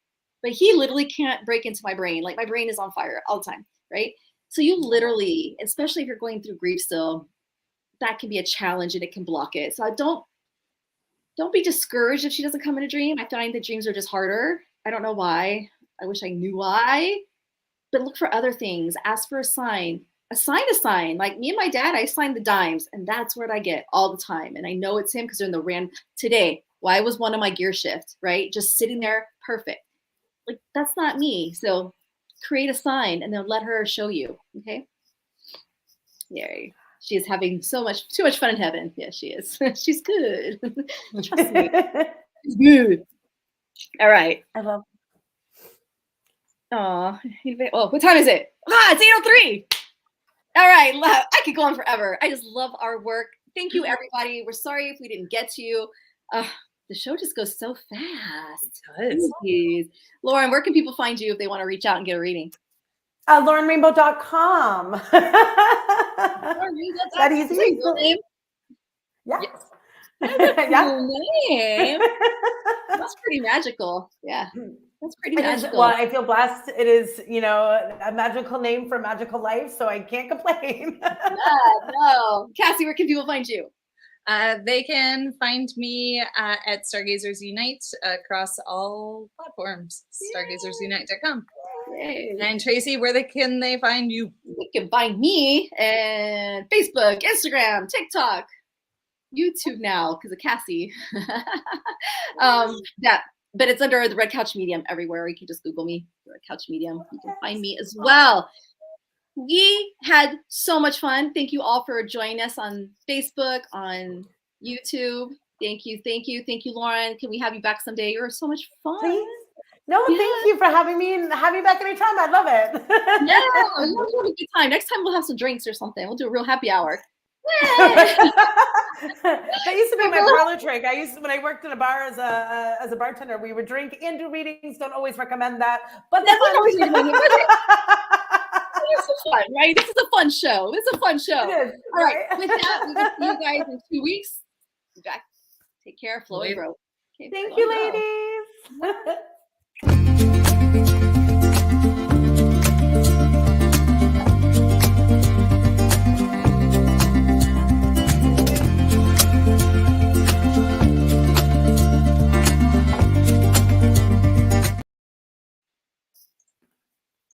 But he literally can't break into my brain. Like my brain is on fire all the time, right? So you literally, especially if you're going through grief still, that can be a challenge and it can block it. So don't be discouraged if she doesn't come in a dream. I find that dreams are just harder. I don't know why. I wish I knew why. But look for other things. Ask for a sign. Assign a sign. Like me and my dad, I assign the dimes, and that's what I get all the time. And I know it's him because they're in the rand today. Why was one of my gear shift, right? Just sitting there, perfect. Like that's not me. So create a sign and then let her show you. Okay. Yay. She is having too much fun in heaven. Yeah, she is. She's good. Trust me. She's good. All right. I love. Oh, what time is it? It's 8:03. All right. I could go on forever. I just love our work. Thank you, everybody. We're sorry if we didn't get to you. The show just goes so fast. It does. Please. Lauren, where can people find you if they want to reach out and get a reading? LaurenRainbow.com. That easy? Your name? Yeah. That's name. That's pretty magical. Yeah. That's pretty magical. Well, I feel blessed. It is, a magical name for a magical life, so I can't complain. No. Cassie, where can people find you? They can find me at Stargazers Unite across all platforms. StargazersUnite.com. Yay. And Tracy, where can they find you? They can find me and Facebook, Instagram, TikTok, YouTube now because of Cassie. But it's under the Red Couch Medium everywhere. You can just Google me, Red Couch Medium. You can find me as well. We had so much fun. Thank you all for joining us on Facebook, on YouTube. Thank you, Lauren. Can we have you back someday? You're so much fun. Please? No, thank you for having me and have me back anytime. I love it. Yeah, we'll have a good time. Next time we'll have some drinks or something. We'll do a real happy hour. That used to be my parlor trick. When I worked in a bar as a bartender, we would drink and do readings. Don't always recommend that, but that's always It's fun, right? This is a fun show. It is. All right. With that, we will see you guys in 2 weeks. Be back. Take care. Flow and grow. Okay, Thank you, ladies.